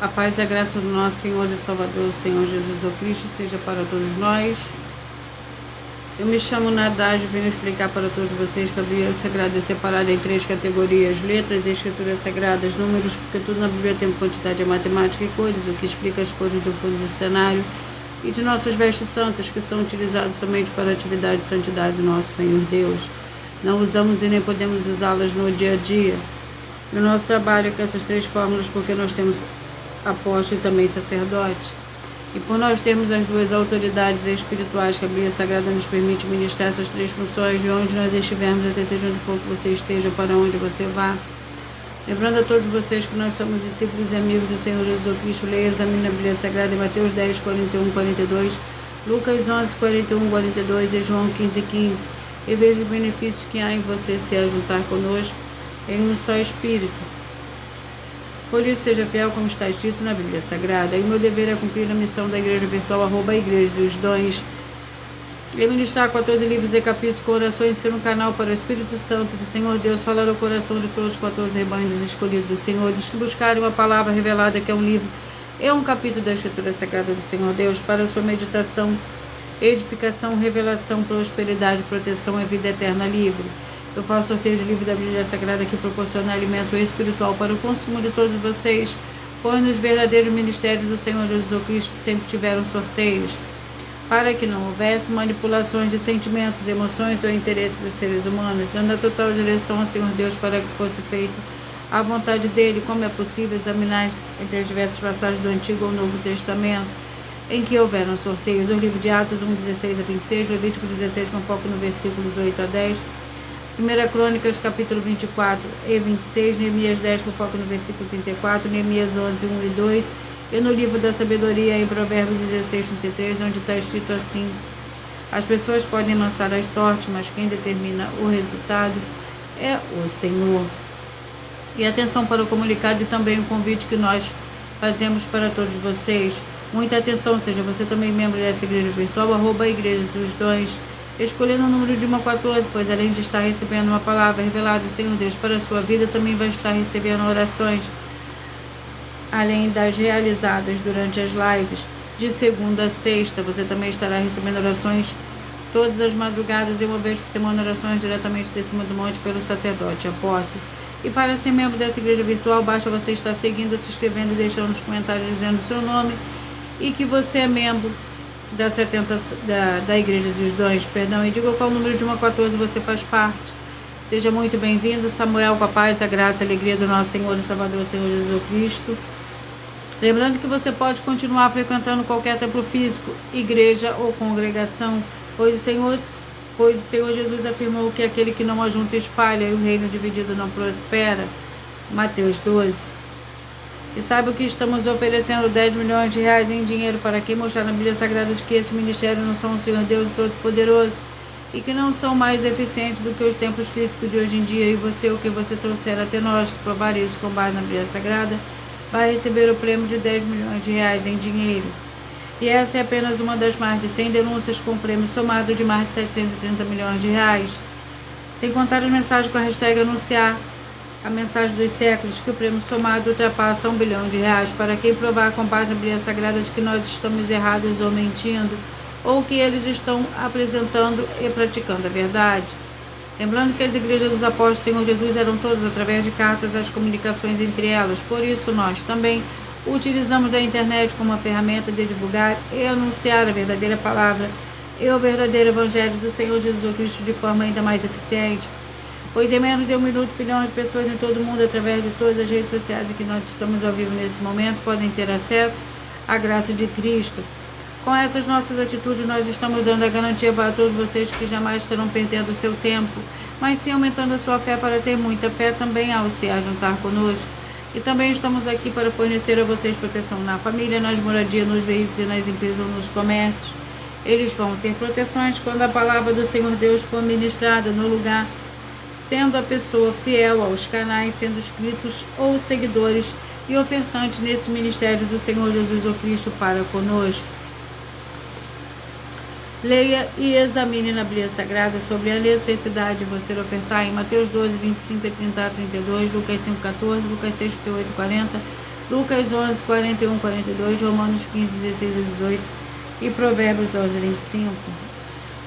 A paz e a graça do nosso Senhor e Salvador, o Senhor Jesus o Cristo, seja para todos nós. Eu me chamo Nadage e venho explicar para todos vocês que a Bíblia Sagrada é separada em 3 categorias: letras, escrituras sagradas, números, porque tudo na Bíblia tem quantidade de matemática e cores, o que explica as cores do fundo do cenário, e de nossas vestes santas, que são utilizadas somente para a atividade de santidade do nosso Senhor Deus. Não usamos e nem podemos usá-las no dia a dia. No nosso trabalho com essas 3 fórmulas, porque nós temos apóstolo e também sacerdote. E por nós termos as 2 autoridades espirituais que a Bíblia Sagrada nos permite ministrar essas 3 funções, de onde nós estivermos, até seja onde for que você esteja, para onde você vá. Lembrando a todos vocês que nós somos discípulos e amigos do Senhor Jesus Cristo. Leia e examine a Bíblia Sagrada em Mateus 10, 41, 42, Lucas 11, 41, 42 e João 15, 15. E veja os benefícios que há em você se ajuntar conosco em um só Espírito. Por isso, seja fiel como está escrito na Bíblia Sagrada. E o meu dever é cumprir a missão da Igreja Virtual, @igreja e os dons. E ministrar 14 livros e capítulos com orações, ser um canal para o Espírito Santo do Senhor Deus falar ao coração de todos os 14 rebanhos escolhidos do Senhor, dos que buscarem uma palavra revelada, que é um livro e um capítulo da Escritura Sagrada do Senhor Deus, para a sua meditação, edificação, revelação, prosperidade, proteção e vida eterna livre. Eu faço sorteio de livro da Bíblia Sagrada que proporciona alimento espiritual para o consumo de todos vocês, pois nos verdadeiros ministérios do Senhor Jesus Cristo sempre tiveram sorteios, para que não houvesse manipulações de sentimentos, emoções ou interesses dos seres humanos, dando a total direção ao Senhor Deus para que fosse feita a vontade dele, como é possível examinar entre as diversas passagens do Antigo ou Novo Testamento, em que houveram sorteios. O livro de Atos 1, 16 a 26, Levítico 16, com foco no versículos 8 a 10, 1 Crônicas, capítulo 24 e 26, Neemias 10, com foco no versículo 34, Neemias 11, 1 e 2, e no livro da sabedoria, em Provérbios 16, 33, onde está escrito assim: as pessoas podem lançar as sortes, mas quem determina o resultado é o Senhor. E atenção para o comunicado e também o convite que nós fazemos para todos vocês. Muita atenção, seja você também membro dessa igreja virtual, @igreja os dons, escolhendo o número de 1 a 14, pois além de estar recebendo uma palavra revelada do Senhor Deus para a sua vida, também vai estar recebendo orações, além das realizadas durante as lives de segunda a sexta. Você também estará recebendo orações todas as madrugadas e uma vez por semana, orações diretamente de cima do monte pelo sacerdote apóstolo. E para ser membro dessa igreja virtual, basta você estar seguindo, se inscrevendo e deixando nos comentários dizendo o seu nome e que você é membro da Igreja dos Dons, e diga qual número de 1 a 14 você faz parte. Seja muito bem-vindo, Samuel, com a paz, a graça e a alegria do nosso Senhor e Salvador, Senhor Jesus Cristo. Lembrando que você pode continuar frequentando qualquer templo físico, igreja ou congregação, pois o Senhor Jesus afirmou que aquele que não ajunta espalha, e o reino dividido não prospera. Mateus 12. E saiba que estamos oferecendo 10 milhões de reais em dinheiro para quem mostrar na Bíblia Sagrada de que esse ministério não são o Senhor Deus Todo-Poderoso e que não são mais eficientes do que os templos físicos de hoje em dia. E você, o que você trouxer até nós, que provar isso com base na Bíblia Sagrada, vai receber o prêmio de 10 milhões de reais em dinheiro. E essa é apenas uma das mais de 100 denúncias com prêmio somado de mais de 730 milhões de reais. Sem contar as mensagens com a hashtag anunciar a mensagem dos séculos, que o prêmio somado ultrapassa 1 bilhão de reais para quem provar com base na Bíblia Sagrada de que nós estamos errados ou mentindo, ou que eles estão apresentando e praticando a verdade. Lembrando que as igrejas dos apóstolos do Senhor Jesus eram todas através de cartas, as comunicações entre elas. Por isso nós também utilizamos a internet como uma ferramenta de divulgar e anunciar a verdadeira palavra e o verdadeiro evangelho do Senhor Jesus Cristo de forma ainda mais eficiente. Pois em menos de 1 minuto, bilhões de pessoas em todo o mundo, através de todas as redes sociais em que nós estamos ao vivo nesse momento, podem ter acesso à graça de Cristo. Com essas nossas atitudes, nós estamos dando a garantia para todos vocês que jamais estarão perdendo o seu tempo, mas sim aumentando a sua fé para ter muita fé também ao se ajuntar conosco. E também estamos aqui para fornecer a vocês proteção na família, nas moradias, nos veículos e nas empresas ou nos comércios. Eles vão ter proteções quando a palavra do Senhor Deus for ministrada no lugar, sendo a pessoa fiel aos canais, sendo inscritos ou seguidores e ofertantes nesse ministério do Senhor Jesus o Cristo para conosco. Leia e examine na Bíblia Sagrada sobre a necessidade de você ofertar em Mateus 12, 25 e 30 a 32, Lucas 5, 14, Lucas 6, 38 e 40, Lucas 11, 41, 42, Romanos 15, 16 e 18 e Provérbios 11, 25.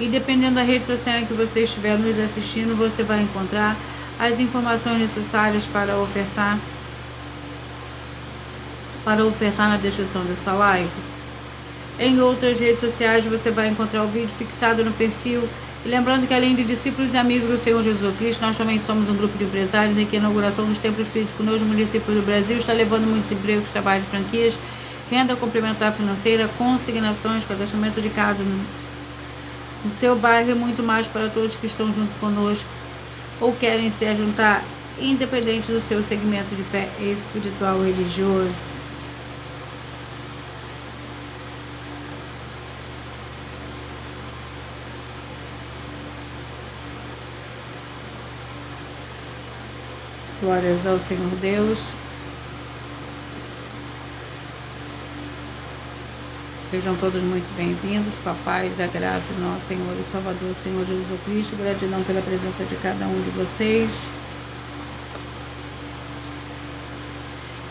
E dependendo da rede social em que você estiver nos assistindo, você vai encontrar as informações necessárias para ofertar na descrição dessa live. Em outras redes sociais você vai encontrar o vídeo fixado no perfil. E lembrando que além de discípulos e amigos do Senhor Jesus Cristo, nós também somos um grupo de empresários em que a inauguração dos templos físicos nos municípios do Brasil está levando muitos empregos, trabalho de franquias, renda complementar financeira, consignações, cadastramento de casa no seu bairro e muito mais para todos que estão junto conosco ou querem se juntar, independente do seu segmento de fé espiritual ou religioso. Glórias ao Senhor Deus. Sejam todos muito bem-vindos, com a paz e a graça do nosso Senhor e Salvador, Senhor Jesus Cristo. Gratidão pela presença de cada um de vocês.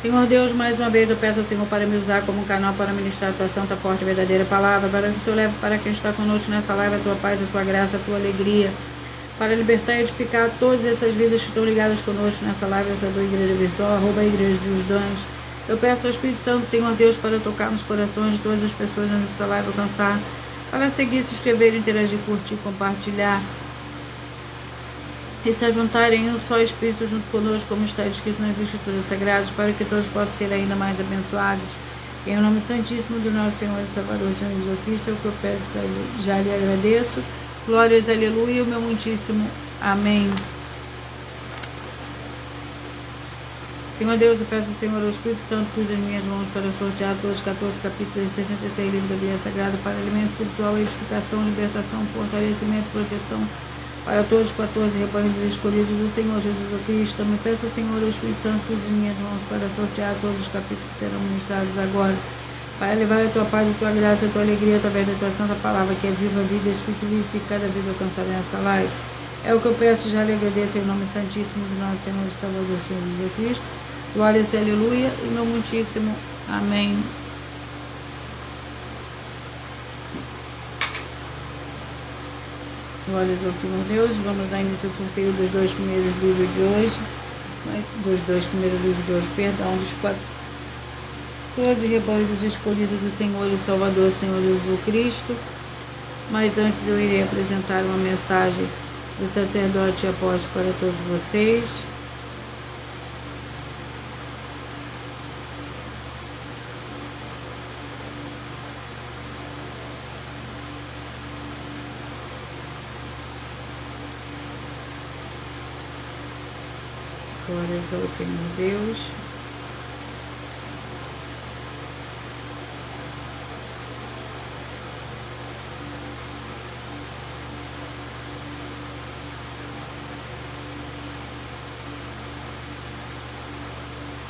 Senhor Deus, mais uma vez eu peço ao Senhor para me usar como um canal para ministrar a tua santa, forte e verdadeira palavra, para que o Senhor leve para quem está conosco nessa live a tua paz, a tua graça, a tua alegria, para libertar e edificar todas essas vidas que estão ligadas conosco nessa live, essa tua igreja virtual, @igreja dos dons. Eu peço ao Espírito Santo, Senhor Deus, para tocar nos corações de todas as pessoas nessa live, alcançar, para seguir, se inscrever, interagir, curtir, compartilhar e se juntarem em um só Espírito junto conosco, como está escrito nas Escrituras Sagradas, para que todos possam ser ainda mais abençoados. Em nome santíssimo do nosso Senhor e Salvador, Senhor Jesus Cristo, é o que eu peço, já lhe agradeço. Glórias, aleluia, o meu muitíssimo amém. Senhor Deus, eu peço ao Senhor, ao Espírito Santo, que use as minhas mãos para sortear todos os 14 capítulos e 66 livros da Bíblia Sagrada para alimento espiritual, edificação, libertação, fortalecimento, proteção para todos os 14 rebanhos escolhidos do Senhor Jesus Cristo. Também peço ao Senhor, ao Espírito Santo, que use as minhas mãos para sortear todos os capítulos que serão ministrados agora, para levar a tua paz, a tua graça, a tua alegria através da tua santa palavra, que é viva, vida, espírito vivo, e cada vida alcançada nessa live. É o que eu peço, já lhe agradeço em nome santíssimo do nosso Senhor e Salvador, Senhor Jesus Cristo. Glória a aleluia, e meu muitíssimo amém. Glórias ao Senhor Deus. Vamos dar início ao sorteio dos dois primeiros livros de hoje, dos 14 rebanhos escolhidos do Senhor e Salvador, Senhor Jesus Cristo. Mas antes eu irei apresentar uma mensagem do sacerdote e apóstolo para todos vocês. Glórias ao Senhor Deus.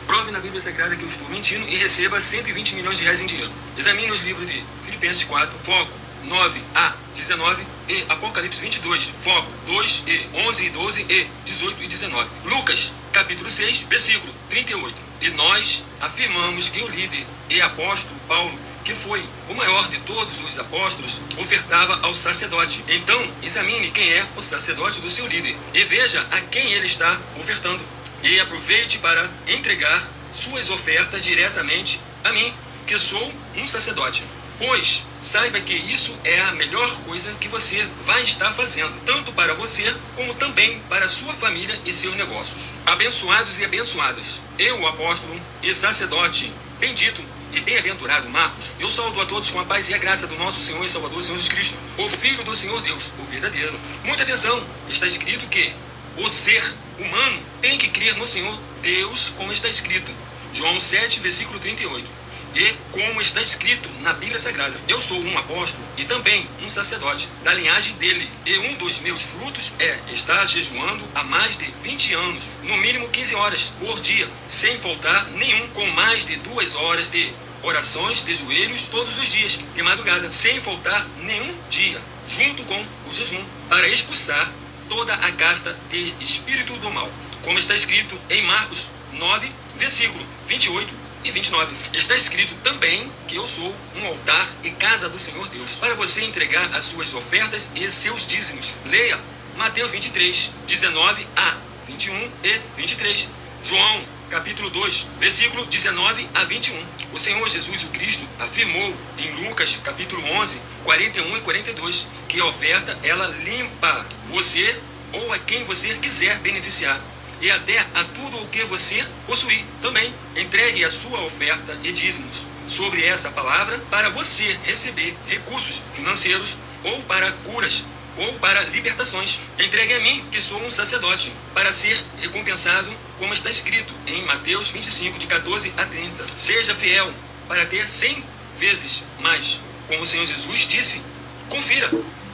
Prove na Bíblia Sagrada que eu estou mentindo e receba 120 milhões de reais em dinheiro. Examine os livros de Filipenses 4, foco 9a 19 e Apocalipse 22, foco 2 e 11 e 12 e 18 e 19. Lucas, capítulo 6, versículo 38. E nós afirmamos que o líder e apóstolo Paulo, que foi o maior de todos os apóstolos, ofertava ao sacerdote. Então, examine quem é o sacerdote do seu líder e veja a quem ele está ofertando. E aproveite para entregar suas ofertas diretamente a mim, que sou um sacerdote. Pois saiba que isso é a melhor coisa que você vai estar fazendo, tanto para você como também para sua família e seus negócios. Abençoados e abençoadas, eu, o apóstolo e sacerdote bendito e bem-aventurado Marcos, eu saúdo a todos com a paz e a graça do nosso Senhor e Salvador, Senhor Jesus Cristo, o Filho do Senhor Deus, o verdadeiro. Muita atenção, está escrito que o ser humano tem que crer no Senhor Deus, como está escrito. João 7, versículo 38. E como está escrito na Bíblia Sagrada, eu sou um apóstolo e também um sacerdote da linhagem dele. E um dos meus frutos é estar jejuando há mais de 20 anos, no mínimo 15 horas por dia, sem faltar nenhum, com mais de 2 horas de orações de joelhos todos os dias, de madrugada, sem faltar nenhum dia, junto com o jejum, para expulsar toda a casta de espírito do mal, como está escrito em Marcos 9, versículo 28 e 29. Está escrito também que eu sou um altar e casa do Senhor Deus, para você entregar as suas ofertas e seus dízimos. Leia Mateus 23, 19 a 21 e 23. João, capítulo 2, versículo 19 a 21. O Senhor Jesus o Cristo afirmou em Lucas, capítulo 11, 41 e 42, que a oferta, ela limpa você ou a quem você quiser beneficiar, e até a tudo o que você possuir. Também entregue a sua oferta e dízimos sobre essa palavra para você receber recursos financeiros ou para curas ou para libertações. Entregue a mim, que sou um sacerdote, para ser recompensado, como está escrito em Mateus 25, de 14 a 30. Seja fiel para ter 100 vezes mais, como o Senhor Jesus disse. Confira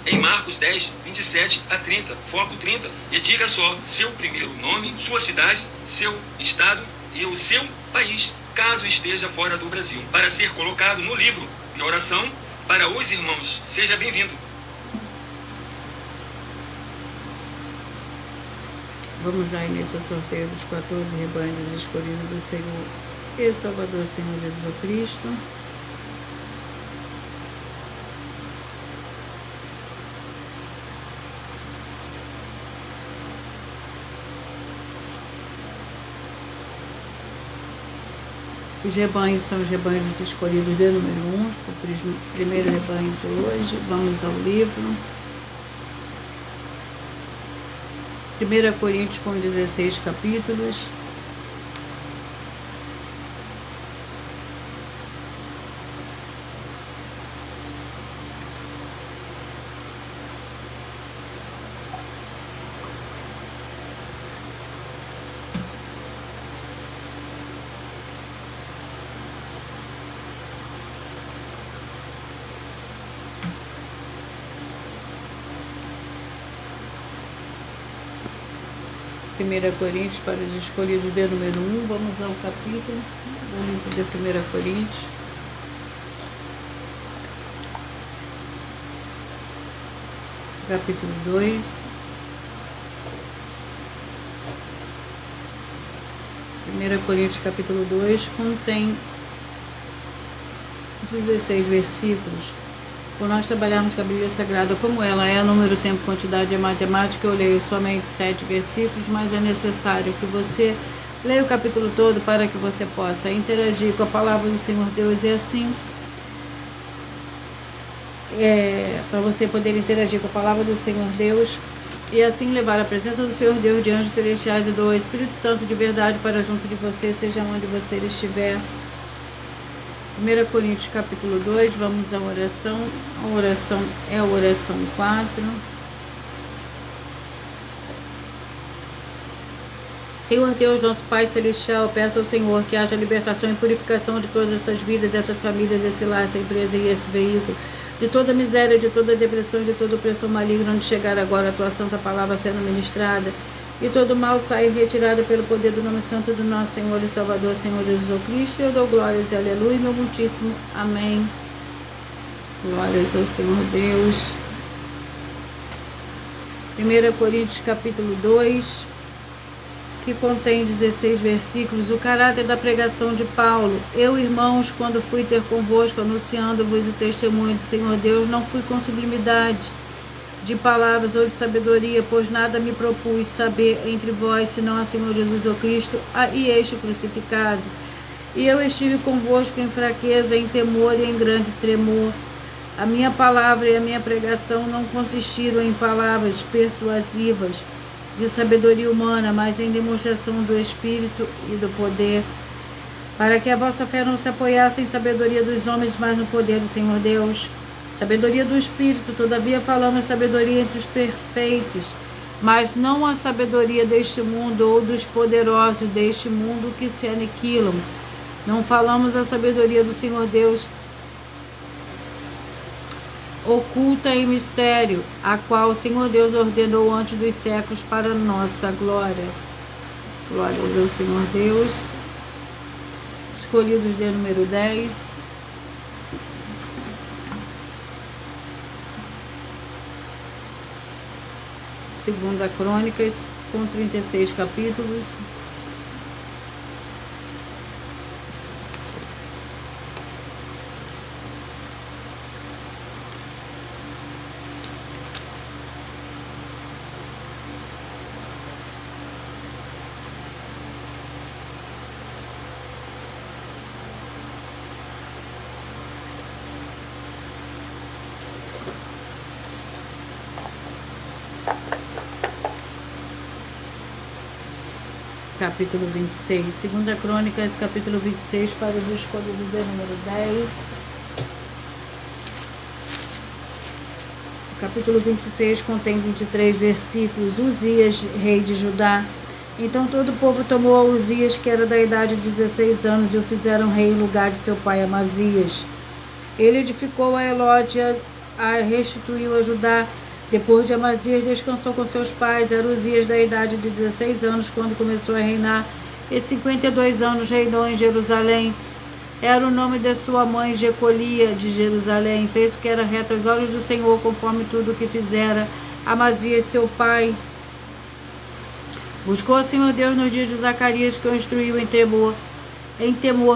em Marcos 10, 27 a 30, foco 30, e diga só seu primeiro nome, sua cidade, seu estado e o seu país, caso esteja fora do Brasil, para ser colocado no livro de oração para os irmãos. Seja bem-vindo. Vamos dar início ao sorteio dos 14 rebanhos escolhidos do Senhor e Salvador, Senhor Jesus Cristo. Os rebanhos são os rebanhos escolhidos de número 1, o primeiro rebanho de hoje. Vamos ao livro. 1 Coríntios com 16 capítulos. Primeira Coríntios para os escolhidos de número 1. Vamos ao capítulo do livro de 1 Coríntios. Capítulo 2. 1 Coríntios capítulo 2 contém 16 versículos. Por nós trabalharmos com a Bíblia Sagrada como ela é, número, tempo, quantidade e matemática, eu leio somente 7 versículos, mas é necessário que você leia o capítulo todo para que você possa interagir com a palavra do Senhor Deus, e assim, para você poder interagir com a palavra do Senhor Deus, e assim levar a presença do Senhor Deus, de anjos celestiais e do Espírito Santo de verdade para junto de você, seja onde você estiver. 1 Coríntios capítulo 2, vamos à oração. A oração é a oração 4. Senhor Deus, nosso Pai Celestial, peço ao Senhor que haja libertação e purificação de todas essas vidas, essas famílias, esse lar, essa empresa e esse veículo, de toda miséria, de toda depressão, de toda opressão maligna, onde chegar agora a tua santa palavra sendo ministrada, e todo mal sair retirado pelo poder do nome santo do nosso Senhor e Salvador, Senhor Jesus Cristo. Eu dou glórias e aleluia, meu muitíssimo amém. Glórias ao Senhor Deus. 1 Coríntios capítulo 2, que contém 16 versículos. O caráter da pregação de Paulo. Eu, irmãos, quando fui ter convosco, anunciando-vos o testemunho do Senhor Deus, não fui com sublimidade de palavras ou de sabedoria, pois nada me propus saber entre vós, senão a Senhor Jesus o Cristo e este crucificado. E eu estive convosco em fraqueza, em temor e em grande tremor. A minha palavra e a minha pregação não consistiram em palavras persuasivas de sabedoria humana, mas em demonstração do Espírito e do poder, para que a vossa fé não se apoiasse em sabedoria dos homens, mas no poder do Senhor Deus. Sabedoria do Espírito, todavia falamos sabedoria entre os perfeitos, mas não a sabedoria deste mundo ou dos poderosos deste mundo que se aniquilam. Não falamos a sabedoria do Senhor Deus, oculta em mistério, a qual o Senhor Deus ordenou antes dos séculos para nossa glória. Glórias ao Senhor Deus. Escolhidos de número 10. Segunda Crônicas, com 36 capítulos. capítulo 26. Segunda Crônicas, capítulo 26, para os escolhidos de número 10. O capítulo 26 contém 23 versículos. Uzias, rei de Judá. Então todo o povo tomou a Uzias, que era da idade de 16 anos, e o fizeram rei em lugar de seu pai Amazias. Ele edificou a Elote, a restituiu a Judá. Depois de Amazias, descansou com seus pais. Era Uzias da idade de 16 anos quando começou a reinar, e 52 anos reinou em Jerusalém. Era o nome de sua mãe Jecolia de Jerusalém. Fez o que era reto aos olhos do Senhor, conforme tudo o que fizera Amazias seu pai. Buscou o Senhor Deus nos dias de Zacarias, que o instruiu em temor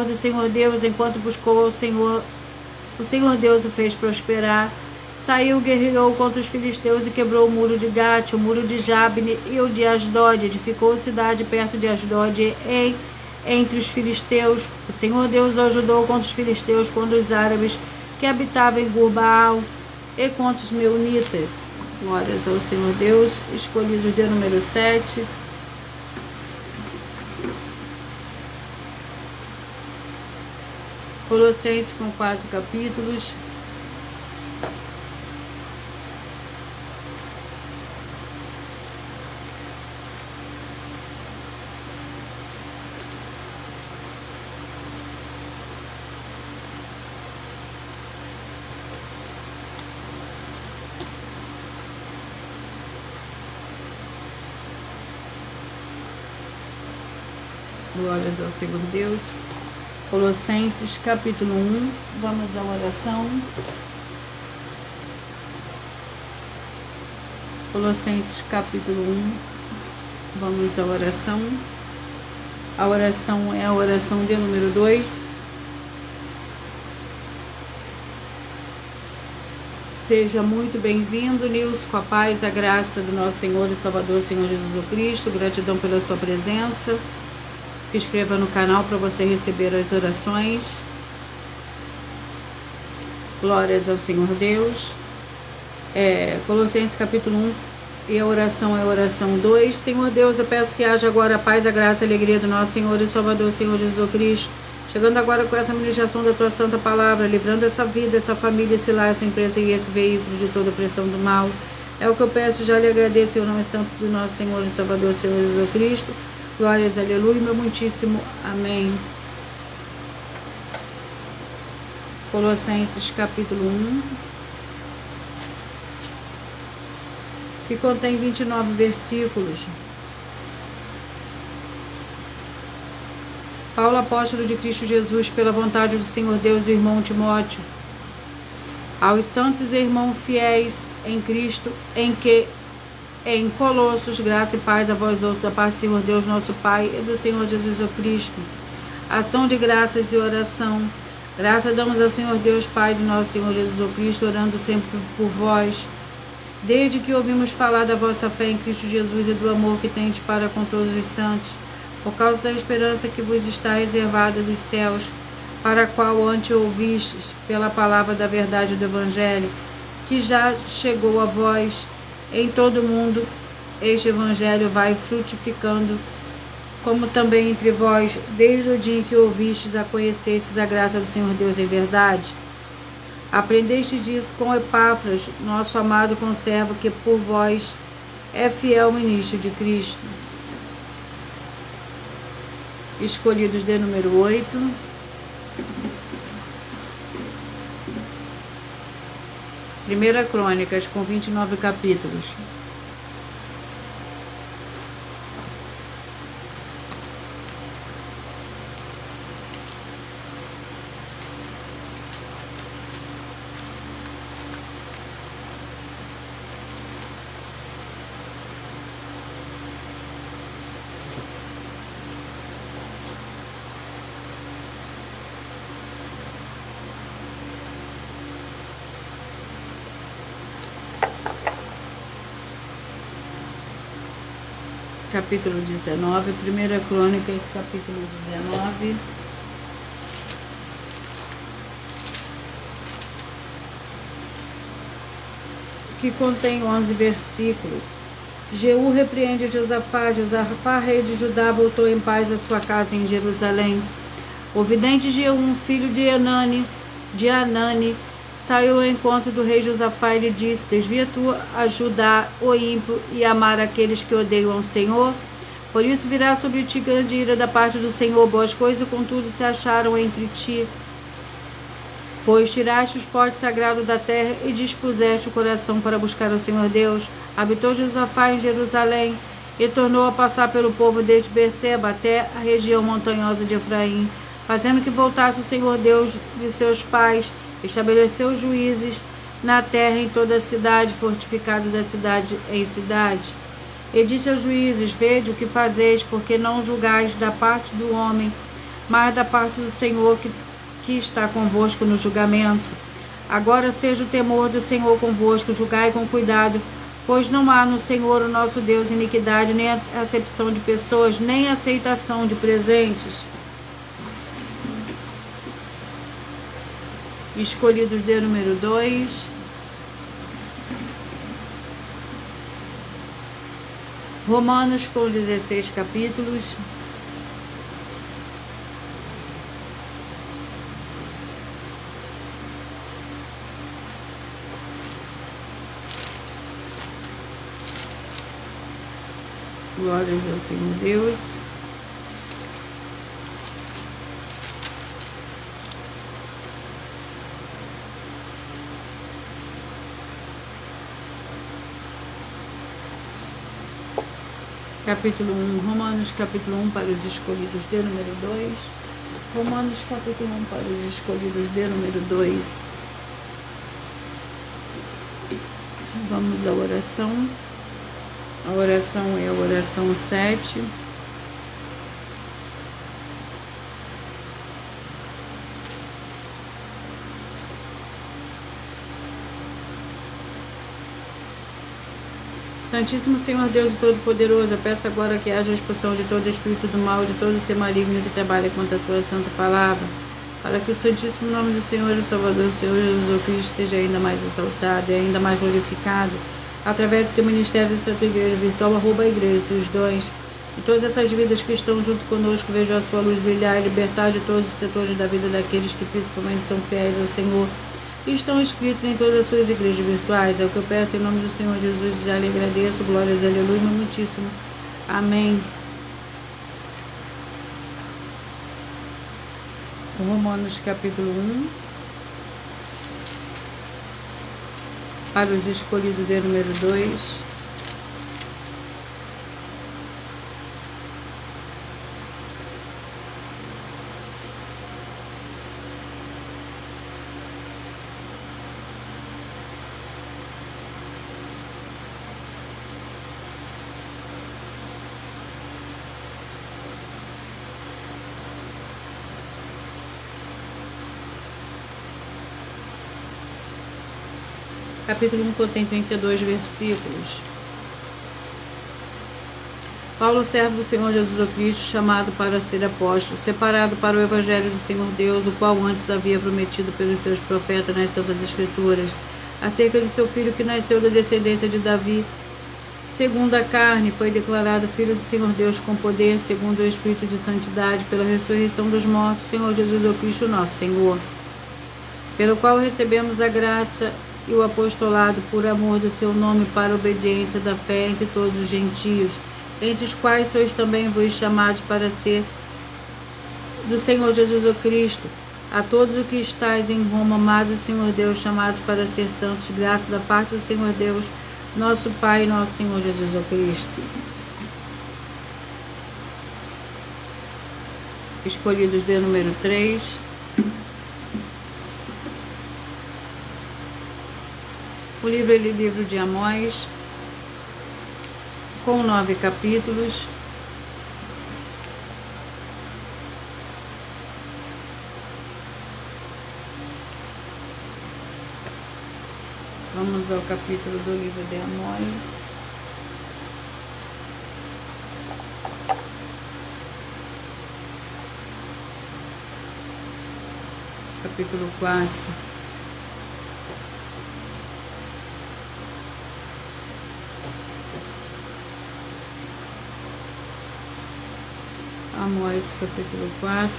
do Senhor Deus. Enquanto buscou ao Senhor, o Senhor Deus o fez prosperar. Saiu, guerreou contra os filisteus e quebrou o muro de Gate, o muro de Jabne e o de Asdod. Edificou cidade perto de Asdod entre os filisteus. O Senhor Deus o ajudou contra os filisteus, contra os árabes que habitavam em Gurbaal e contra os meunitas. Glórias ao Senhor Deus. Escolhidos de número 7. Colossenses com 4 capítulos. Glórias ao Senhor Deus. Colossenses capítulo 1. Vamos à oração. Colossenses capítulo 1. Vamos à oração. A oração é a oração de número 2. Seja muito bem-vindo, Nilson, com a paz, a graça do nosso Senhor e Salvador, Senhor Jesus Cristo. Gratidão pela sua presença. Se inscreva no canal para você receber as orações. Glórias ao Senhor Deus. Colossenses capítulo 1 e a oração é a oração 2. Senhor Deus, eu peço que haja agora a paz, a graça e a alegria do nosso Senhor e Salvador, Senhor Jesus Cristo. Chegando agora com essa ministração da tua santa palavra, livrando essa vida, essa família, esse lar, essa empresa e esse veículo de toda pressão do mal. É o que eu peço, já lhe agradeço em nome santo do nosso Senhor e Salvador, Senhor Jesus Cristo. Glórias, aleluia, meu muitíssimo amém. Colossenses capítulo 1, que contém 29 versículos. Paulo, apóstolo de Cristo Jesus, pela vontade do Senhor Deus, e irmão Timóteo, aos santos e irmãos fiéis em Cristo, em Colossos, graça e paz a vós outros, da parte do Senhor Deus, nosso Pai, e do Senhor Jesus Cristo. Ação de graças e oração. Graças damos ao Senhor Deus, Pai do nosso Senhor Jesus Cristo, orando sempre por vós, desde que ouvimos falar da vossa fé em Cristo Jesus e do amor que tendes para com todos os santos, por causa da esperança que vos está reservada dos céus, para a qual antes ouvistes pela palavra da verdade do Evangelho, que já chegou a vós. Em todo o mundo, este Evangelho vai frutificando, como também entre vós, desde o dia em que ouvistes a conhecestes a graça do Senhor Deus em verdade. Aprendeste disso com Epáfras, nosso amado conservo, que por vós é fiel ministro de Cristo. Escolhidos de número 8. Primeira Crônicas, com 29 capítulos. Capítulo 19, 1 Crônicas, capítulo 19. Que contém 11 versículos. Jeú repreende Josafá. Josafá, rei de Judá, voltou em paz à sua casa em Jerusalém. O vidente Jeú, filho de Anani, saiu ao encontro do rei Josafá e lhe disse: desvia tu a Judá, o ímpio, e amar aqueles que odeiam ao Senhor? Por isso virá sobre ti grande ira da parte do Senhor. Boas coisas, contudo, se acharam entre ti, pois tiraste os potes sagrados da terra e dispuseste o coração para buscar o Senhor Deus. Habitou Josafá em Jerusalém e tornou a passar pelo povo desde Berseba até a região montanhosa de Efraim, fazendo que voltasse o Senhor Deus de seus pais. Estabeleceu juízes na terra em toda a cidade, fortificado da cidade em cidade. E disse aos juízes: vede o que fazeis, porque não julgais da parte do homem, mas da parte do Senhor que está convosco no julgamento. Agora seja o temor do Senhor convosco, julgai com cuidado, pois não há no Senhor, o nosso Deus, iniquidade, nem acepção de pessoas, nem aceitação de presentes. Escolhidos de número 2. Romanos com 16 capítulos. Glórias ao Senhor Deus. Capítulo 1, Romanos capítulo 1 para os escolhidos de número 2. Romanos capítulo 1 para os escolhidos de número 2. Vamos à oração. A oração é a oração 7. Santíssimo Senhor Deus e Todo-Poderoso, eu peço agora que haja a expulsão de todo espírito do mal, de todo ser maligno que trabalha contra a tua santa palavra, para que o santíssimo nome do Senhor e Salvador, o Senhor Jesus Cristo, seja ainda mais exaltado e ainda mais glorificado, através do teu ministério da Santa Igreja Virtual, @ Igreja, seus dons, e todas essas vidas que estão junto conosco, vejo a sua luz brilhar e libertar de todos os setores da vida daqueles que principalmente são fiéis ao Senhor e estão inscritos em todas as suas igrejas virtuais. É o que eu peço em nome do Senhor Jesus, já lhe agradeço. Glórias, aleluia, muitíssimo. Amém. Romanos capítulo 1. Para os escolhidos de número 2. Capítulo 1 contém 32 versículos. Paulo, servo do Senhor Jesus Cristo, chamado para ser apóstolo, separado para o Evangelho do Senhor Deus, o qual antes havia prometido pelos seus profetas nas Santas Escrituras, acerca de seu filho que nasceu da descendência de Davi, segundo a carne, foi declarado Filho do Senhor Deus com poder, segundo o Espírito de Santidade, pela ressurreição dos mortos, Senhor Jesus Cristo, nosso Senhor, pelo qual recebemos a graça e o apostolado por amor do seu nome, para a obediência da fé entre todos os gentios, entre os quais sois também vos chamados para ser do Senhor Jesus Cristo. A todos os que estáis em Roma, amados Senhor Deus, chamados para ser santos, graça da parte do Senhor Deus, nosso Pai e nosso Senhor Jesus Cristo. Escolhidos de número 3. O livro é o livro de Amós, com 9 capítulos. Vamos ao capítulo do livro de Amós. Capítulo 4. Amós capítulo 4.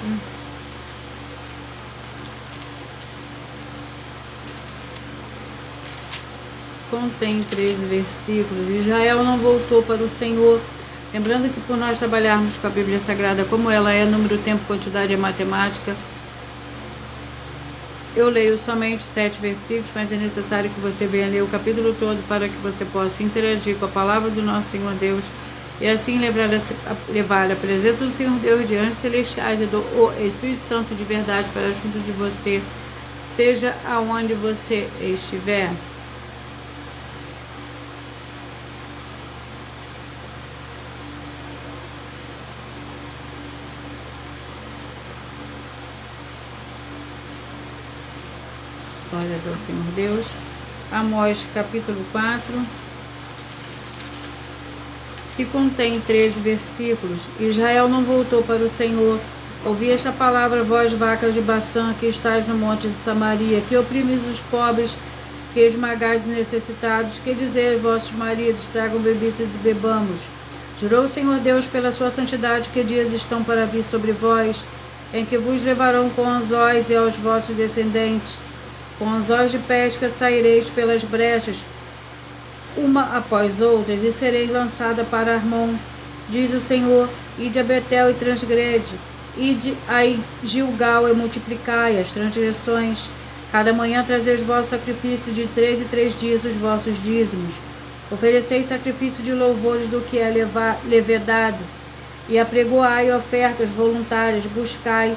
Contém 13 versículos. Israel não voltou para o Senhor. Lembrando que por nós trabalharmos com a Bíblia Sagrada como ela é, número, tempo, quantidade é matemática, eu leio somente 7 versículos, mas é necessário que você venha ler o capítulo todo para que você possa interagir com a palavra do nosso Senhor Deus e assim levar a presença do Senhor Deus de anjos celestiais e do Espírito Santo de verdade para junto de você, seja aonde você estiver. Glórias ao Senhor Deus. Amós capítulo 4, que contém 13 versículos. Israel não voltou para o Senhor. Ouvi esta palavra, vós vacas de Baçã, que estáis no monte de Samaria, que oprimis os pobres, que esmagais os necessitados, que dizeis vossos maridos, tragam bebidas e bebamos. Jurou o Senhor Deus pela sua santidade, que dias estão para vir sobre vós, em que vos levarão com anzóis e aos vossos descendentes. Com anzóis de pesca saireis pelas brechas, uma após outras, e sereis lançada para Armon, diz o Senhor. Ide a Betel e transgrede, ide a Gilgal e multiplicai as transgressões. Cada manhã trazei os vossos sacrifícios, de 3 em 3 dias os vossos dízimos. Ofereceis sacrifício de louvores do que é levedado, e apregoai ofertas voluntárias, buscai,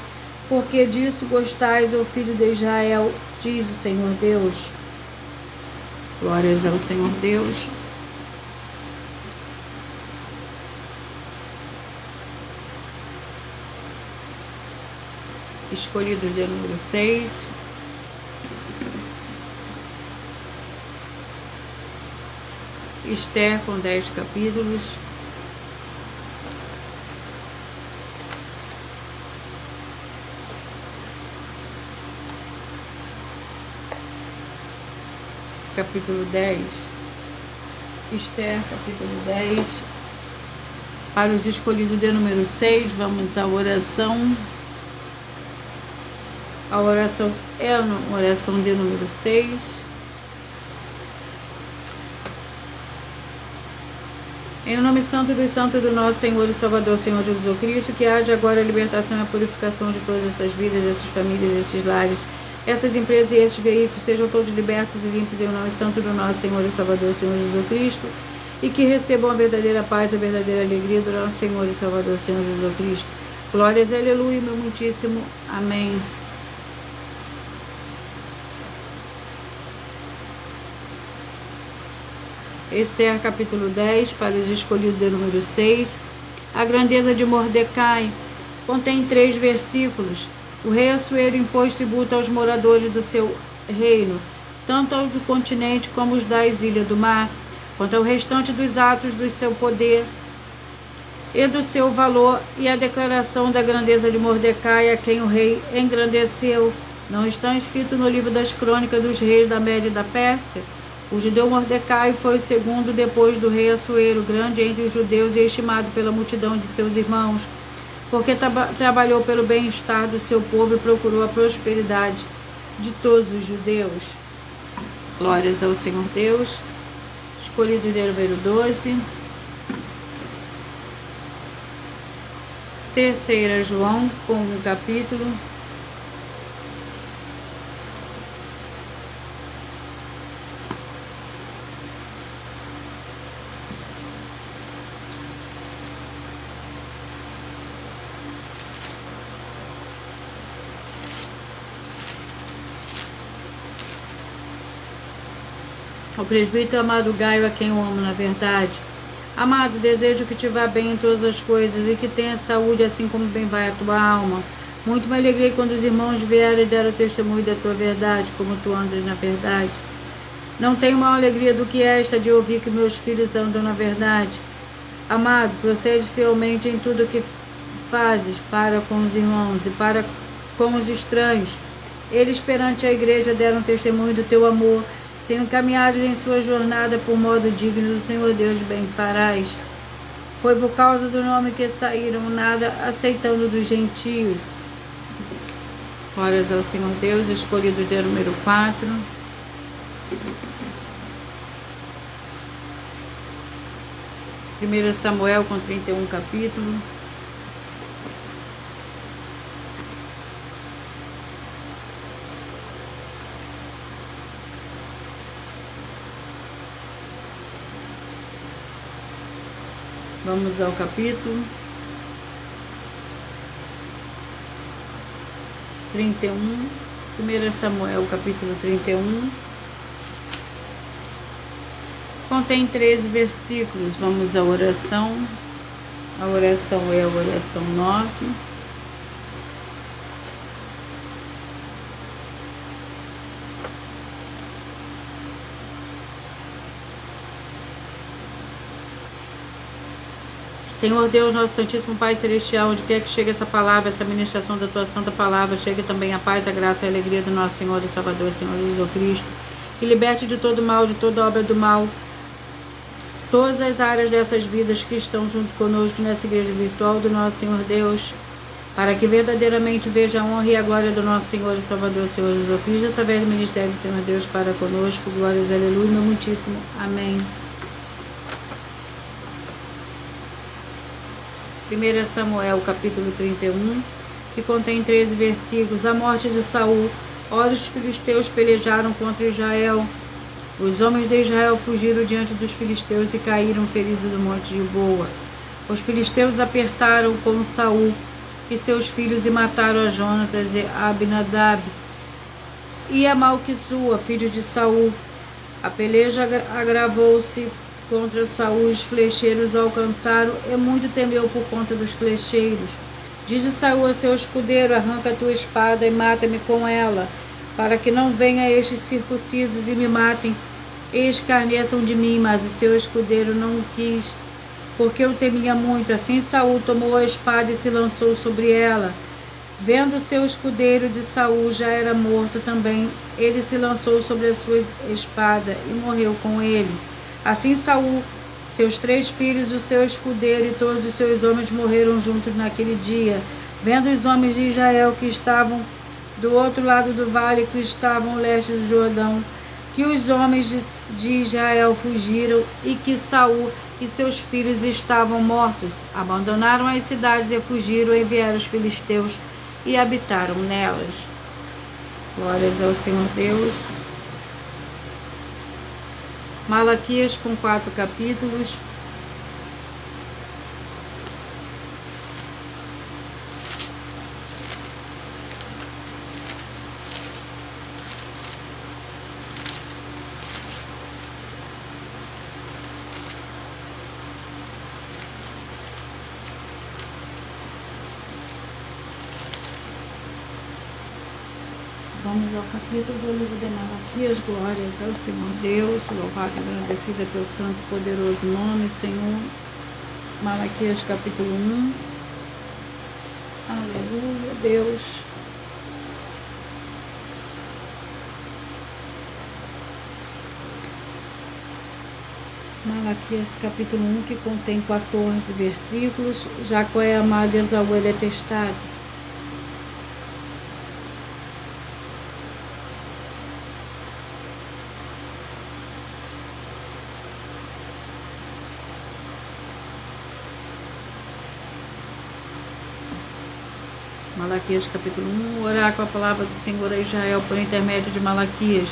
porque disso gostais, ó filho de Israel, diz o Senhor Deus. Glórias ao Senhor Deus. Escolhido de número 6. Esther com 10 capítulos. Capítulo 10, Esther, capítulo 10, para os escolhidos de número 6, vamos à oração. A oração é a oração de número 6. Em nome santo dos santos do nosso Senhor e Salvador, Senhor Jesus Cristo, que haja agora a libertação e a purificação de todas essas vidas, essas famílias, esses lares, essas empresas e esses veículos sejam todos libertos e limpos em nome santo do nosso Senhor e Salvador, Senhor Jesus Cristo, e que recebam a verdadeira paz, a verdadeira alegria do nosso Senhor e Salvador, Senhor Jesus Cristo. Glórias, aleluia, meu muitíssimo. Amém. Esther, capítulo 10, para os escolhidos de número 6. A grandeza de Mordecai contém 3 versículos. O rei Assuero impôs tributo aos moradores do seu reino, tanto aos do continente como os das ilhas do mar, quanto ao restante dos atos do seu poder e do seu valor, e a declaração da grandeza de Mordecai, a quem o rei engrandeceu, não estão escritos no livro das crônicas dos reis da Média e da Pérsia? O judeu Mordecai foi o segundo depois do rei Assuero, grande entre os judeus e estimado pela multidão de seus irmãos, porque trabalhou pelo bem-estar do seu povo e procurou a prosperidade de todos os judeus. Glórias ao Senhor Deus. Escolhido de número 12. Terceira João, com um capítulo. Ao presbítero amado Gaio, a quem eu amo na verdade. Amado, desejo que te vá bem em todas as coisas e que tenha saúde, assim como bem vai a tua alma. Muito me alegrei quando os irmãos vieram e deram testemunho da tua verdade, como tu andas na verdade. Não tenho maior alegria do que esta de ouvir que meus filhos andam na verdade. Amado, procede fielmente em tudo o que fazes para com os irmãos e para com os estranhos. Eles perante a igreja deram testemunho do teu amor, sendo encaminhados em sua jornada por modo digno do Senhor Deus, bem farás. Foi por causa do nome que saíram, nada aceitando dos gentios. Glórias ao Senhor Deus, escolhido de número 4. Primeiro Samuel com 31 capítulo. Vamos ao capítulo 31, 1 Samuel, capítulo 31. Contém 13 versículos. Vamos à oração. A oração é a oração 9. Senhor Deus, nosso Santíssimo Pai Celestial, onde quer que chegue essa palavra, essa ministração da Tua Santa Palavra, chegue também a paz, a graça e a alegria do nosso Senhor e Salvador, Senhor Jesus Cristo, e liberte de todo mal, de toda obra do mal, todas as áreas dessas vidas que estão junto conosco nessa igreja virtual do nosso Senhor Deus, para que verdadeiramente veja a honra e a glória do nosso Senhor e Salvador, Senhor Jesus Cristo, através do ministério do Senhor Deus para conosco. Glórias, aleluia, meu muitíssimo. Amém. 1 Samuel, capítulo 31, que contém 13 versículos. A morte de Saul. Ora, os filisteus pelejaram contra Israel. Os homens de Israel fugiram diante dos filisteus e caíram feridos do monte de Boa. Os filisteus apertaram com Saul e seus filhos e mataram a Jonatas e a Abinadab e a Malquissua, filhos de Saul. A peleja agravou-se contra Saul, os flecheiros o alcançaram e muito temeu por conta dos flecheiros. Disse Saul a seu escudeiro: arranca a tua espada e mata-me com ela, para que não venha estes circuncisos e me matem e escarneçam de mim. Mas o seu escudeiro não o quis, porque eu temia muito. Assim Saul tomou a espada e se lançou sobre ela. Vendo seu escudeiro de Saul já era morto também, ele se lançou sobre a sua espada e morreu com ele. Assim Saul, seus 3 filhos, o seu escudeiro e todos os seus homens morreram juntos naquele dia. Vendo os homens de Israel que estavam do outro lado do vale, que estavam ao leste do Jordão, que os homens de Israel fugiram e que Saul e seus filhos estavam mortos, abandonaram as cidades e fugiram e vieram os filisteus e habitaram nelas. Glórias ao Senhor Deus. Malaquias com 4 capítulos. Vamos ao capítulo do livro de Malaquias. Glórias ao Senhor Deus, louvado e agradecido é teu santo e poderoso nome, Senhor. Malaquias capítulo 1. Aleluia, Deus. Malaquias capítulo 1, que contém 14 versículos. Jacó é amado e Esaú é detestado. Malaquias capítulo 1, orar com a palavra do Senhor a Israel por intermédio de Malaquias.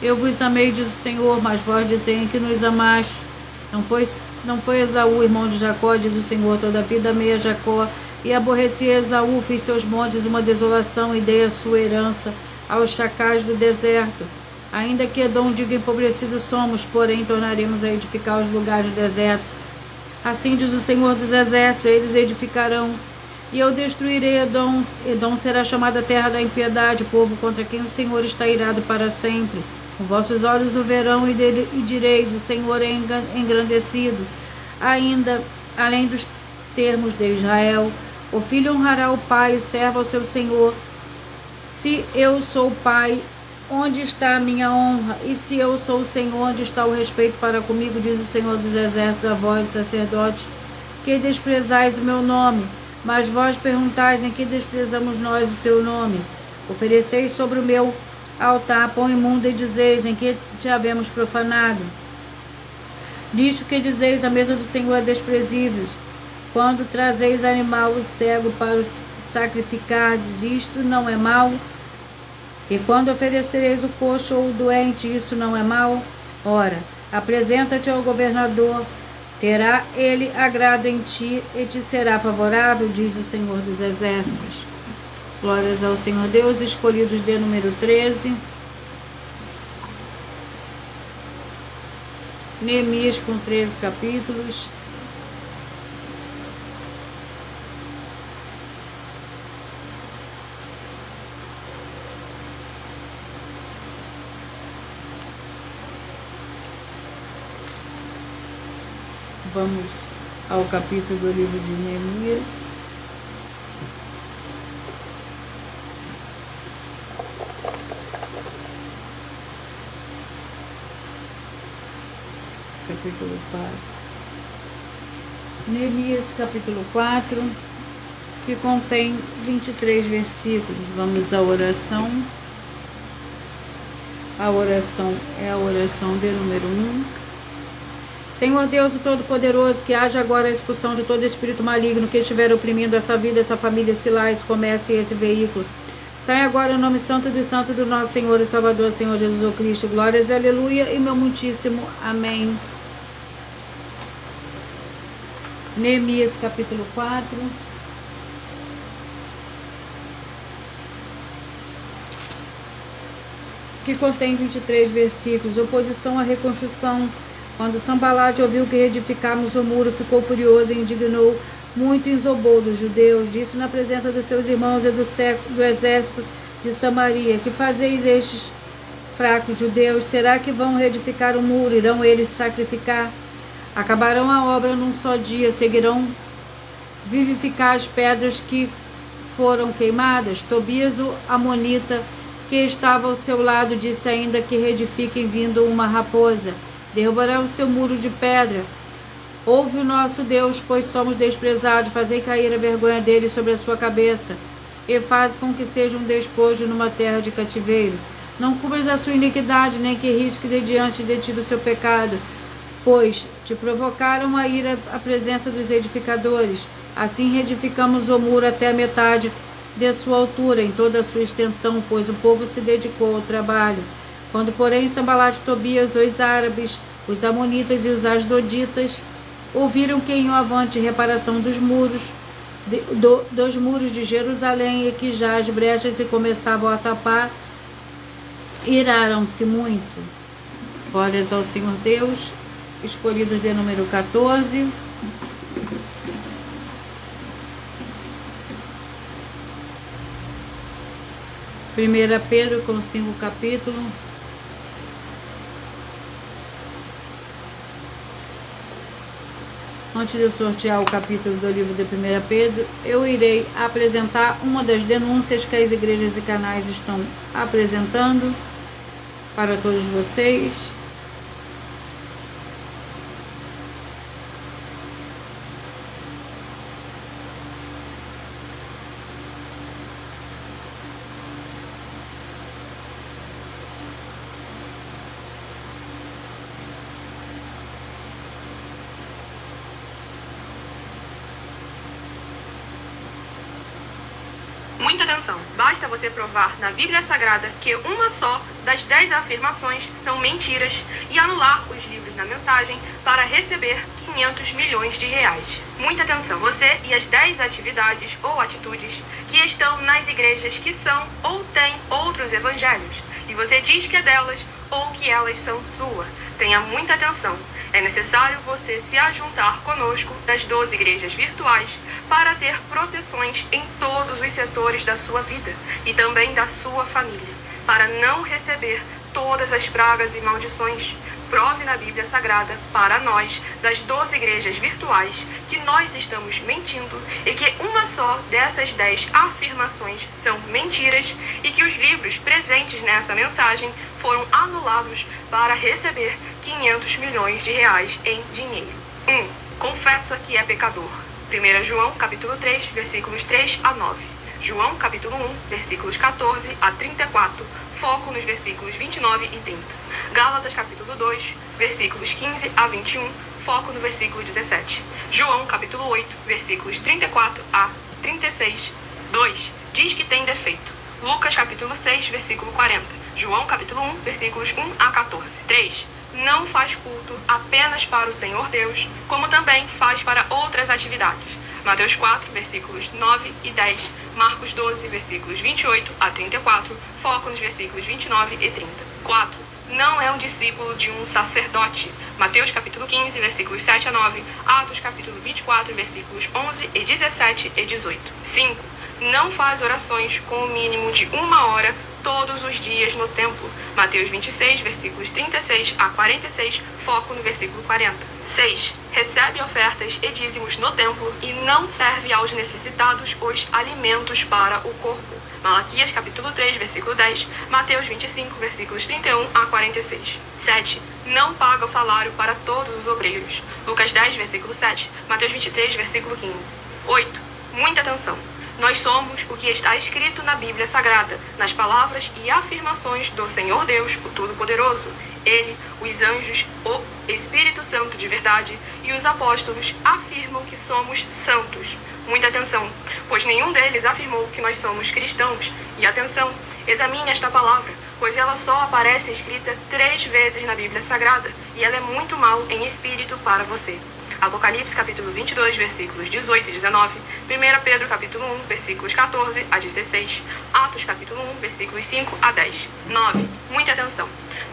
Eu vos amei, diz o Senhor, mas vós dizem que nos amaste. Não foi Esaú, irmão de Jacó, diz o Senhor, todavia amei a Jacó e aborreci Esaú, fiz seus montes uma desolação e dei a sua herança aos chacais do deserto. Ainda que Edom diga empobrecidos somos, porém tornaremos a edificar os lugares desertos. Assim diz o Senhor dos exércitos, eles edificarão. E eu destruirei Edom. Edom será chamada terra da impiedade, povo contra quem o Senhor está irado para sempre. Com vossos olhos o verão e direis: o Senhor é engrandecido. Ainda, além dos termos de Israel, o filho honrará o pai, o servo ao seu senhor. Se eu sou pai, onde está a minha honra? E se eu sou o Senhor, onde está o respeito para comigo? Diz o Senhor dos exércitos a vós, sacerdotes, que desprezais o meu nome? Mas vós perguntais, em que desprezamos nós o teu nome? Ofereceis sobre o meu altar pão imundo e dizeis, em que te havemos profanado? Disto que dizeis, a mesa do Senhor é desprezível. Quando trazeis animal cego para o sacrificardes, isto não é mal? E quando oferecereis o coxo ou o doente, isso não é mal? Ora, apresenta-te ao governador, terá ele agrado em ti e te será favorável, diz o Senhor dos Exércitos. Glórias ao Senhor Deus. Escolhidos de número 13. Neemias com 13 capítulos. Vamos ao capítulo do livro de Neemias. Capítulo 4. Neemias, capítulo 4, que contém 23 versículos. Vamos à oração. A oração é a oração de número 1. Senhor Deus, o Todo-Poderoso, que haja agora a expulsão de todo espírito maligno que estiver oprimindo essa vida, essa família, esse lar, esse comércio e esse veículo. Sai agora o nome santo dos santos do nosso Senhor e Salvador, Senhor Jesus Cristo. Glórias e aleluia e meu muitíssimo amém. Neemias capítulo 4. Que contém 23 versículos. Oposição à reconstrução. Quando Sambalate ouviu que reedificamos o muro, ficou furioso e indignou muito em zombou dos judeus. Disse na presença dos seus irmãos e do exército de Samaria: que fazeis estes fracos judeus? Será que vão reedificar o muro? Irão eles sacrificar? Acabarão a obra num só dia, seguirão vivificar as pedras que foram queimadas? Tobias, o amonita, que estava ao seu lado, disse ainda: que reedifiquem vindo uma raposa. Derrubará o seu muro de pedra. Ouve o nosso Deus, pois somos desprezados. Fazei cair a vergonha dele sobre a sua cabeça, e faz com que seja um despojo numa terra de cativeiro. Não cubras a sua iniquidade, nem que risque de diante de ti o seu pecado, pois te provocaram a ira a presença dos edificadores. Assim reedificamos o muro até a metade de sua altura, em toda a sua extensão, pois o povo se dedicou ao trabalho. Quando, porém, Sambalate, Tobias, os árabes, os amonitas e os asdoditas ouviram que em avante reparação dos muros de Jerusalém e que já as brechas se começavam a tapar, iraram-se muito. Glórias ao Senhor Deus. Escolhidos de número 14. Primeira Pedro com 5 capítulos. Antes de eu sortear o capítulo do livro de 1 Pedro, eu irei apresentar uma das denúncias que as igrejas e canais estão apresentando para todos vocês. Muita atenção! Basta você provar na Bíblia Sagrada que uma só das 10 afirmações são mentiras e anular os livros na mensagem para receber 500 milhões de reais. Muita atenção! Você e as 10 atividades ou atitudes que estão nas igrejas que são ou têm outros evangelhos e você diz que é delas ou que elas são sua. Tenha muita atenção! É necessário você se ajuntar conosco das 12 igrejas virtuais para ter proteções em todos os setores da sua vida e também da sua família, para não receber todas as pragas e maldições. Prove na Bíblia Sagrada para nós, das 12 igrejas virtuais, que nós estamos mentindo e que uma só dessas 10 afirmações são mentiras e que os livros presentes nessa mensagem foram anulados para receber 500 milhões de reais em dinheiro. 1. confessa que é pecador. 1 João, capítulo 3, versículos 3 a 9. João, capítulo 1, versículos 14 a 34, foco nos versículos 29 e 30. Gálatas, capítulo 2, versículos 15 a 21, foco no versículo 17. João, capítulo 8, versículos 34 a 36, 2, diz que tem defeito. Lucas, capítulo 6, versículo 40. João, capítulo 1, versículos 1 a 14. 3. Não faz culto apenas para o Senhor Deus, como também faz para outras atividades. Mateus 4, versículos 9 e 10. Marcos 12, versículos 28 a 34. Foco nos versículos 29 e 30. 4. Não é um discípulo de um sacerdote. Mateus capítulo 15, versículos 7 a 9. Atos capítulo 24, versículos 11 e 17 e 18. 5. Não faz orações com o mínimo de 1 hora todos os dias no templo. Mateus 26, versículos 36 a 46, foco no versículo 40. 6. Recebe ofertas e dízimos no templo e não serve aos necessitados os alimentos para o corpo. Malaquias capítulo 3, versículo 10, Mateus 25, versículos 31 a 46. 7. Não paga o salário para todos os obreiros. Lucas 10, versículo 7, Mateus 23, versículo 15. 8. Muita atenção. Nós somos o que está escrito na Bíblia Sagrada, nas palavras e afirmações do Senhor Deus, o Todo-Poderoso. Ele, os anjos, o Espírito Santo de verdade e os apóstolos afirmam que somos santos. Muita atenção, pois nenhum deles afirmou que nós somos cristãos. E atenção, examine esta palavra, pois ela só aparece escrita 3 vezes na Bíblia Sagrada, e ela é muito mal em espírito para você. Apocalipse capítulo 22, versículos 18 e 19, 1 Pedro capítulo 1, versículos 14 a 16, Atos capítulo 1, versículos 5 a 10. 9. Muita atenção.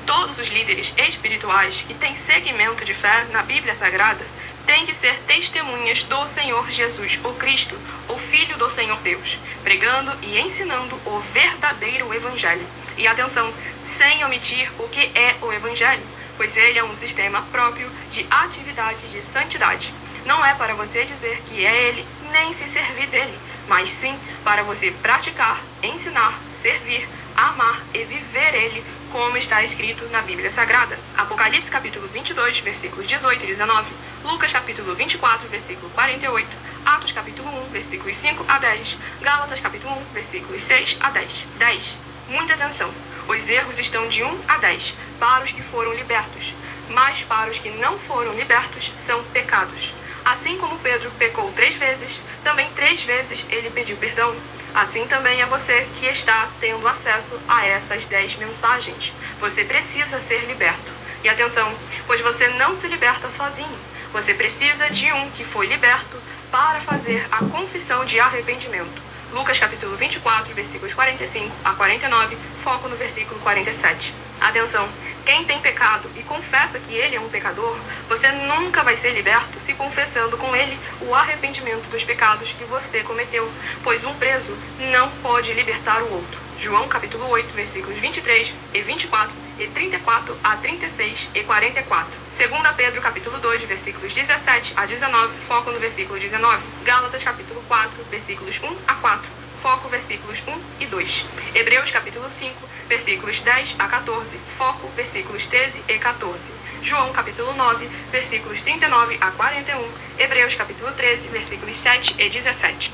Todos os líderes espirituais que têm segmento de fé na Bíblia Sagrada têm que ser testemunhas do Senhor Jesus, o Cristo, o Filho do Senhor Deus, pregando e ensinando o verdadeiro Evangelho. E atenção, sem omitir o que é o Evangelho, pois ele é um sistema próprio de atividade de santidade. Não é para você dizer que é ele, nem se servir dele, mas sim para você praticar, ensinar, servir, amar e viver ele, como está escrito na Bíblia Sagrada. Apocalipse capítulo 22, versículos 18 e 19, Lucas capítulo 24, versículo 48, Atos capítulo 1, versículos 5 a 10, Gálatas capítulo 1, versículos 6 a 10. 10. Muita atenção. Os erros estão de 1 a 10 para os que foram libertos, mas para os que não foram libertos são pecados. Assim como Pedro pecou 3 vezes, também 3 vezes ele pediu perdão. Assim também é você que está tendo acesso a essas 10 mensagens. Você precisa ser liberto. E atenção, pois você não se liberta sozinho. Você precisa de um que foi liberto para fazer a confissão de arrependimento. Lucas capítulo 24, versículos 45 a 49, foco no versículo 47. Atenção, quem tem pecado e confessa que ele é um pecador, você nunca vai ser liberto se confessando com ele o arrependimento dos pecados que você cometeu, pois um preso não pode libertar o outro. João capítulo 8, versículos 23 e 24 e 34 a 36 e 44. 2 Pedro capítulo 2, versículos 17 a 19, foco no versículo 19. Gálatas capítulo 4, versículos 1 a 4, foco versículos 1 e 2. Hebreus capítulo 5, versículos 10 a 14, foco versículos 13 e 14. João capítulo 9, versículos 39 a 41. Hebreus capítulo 13, versículos 7 e 17.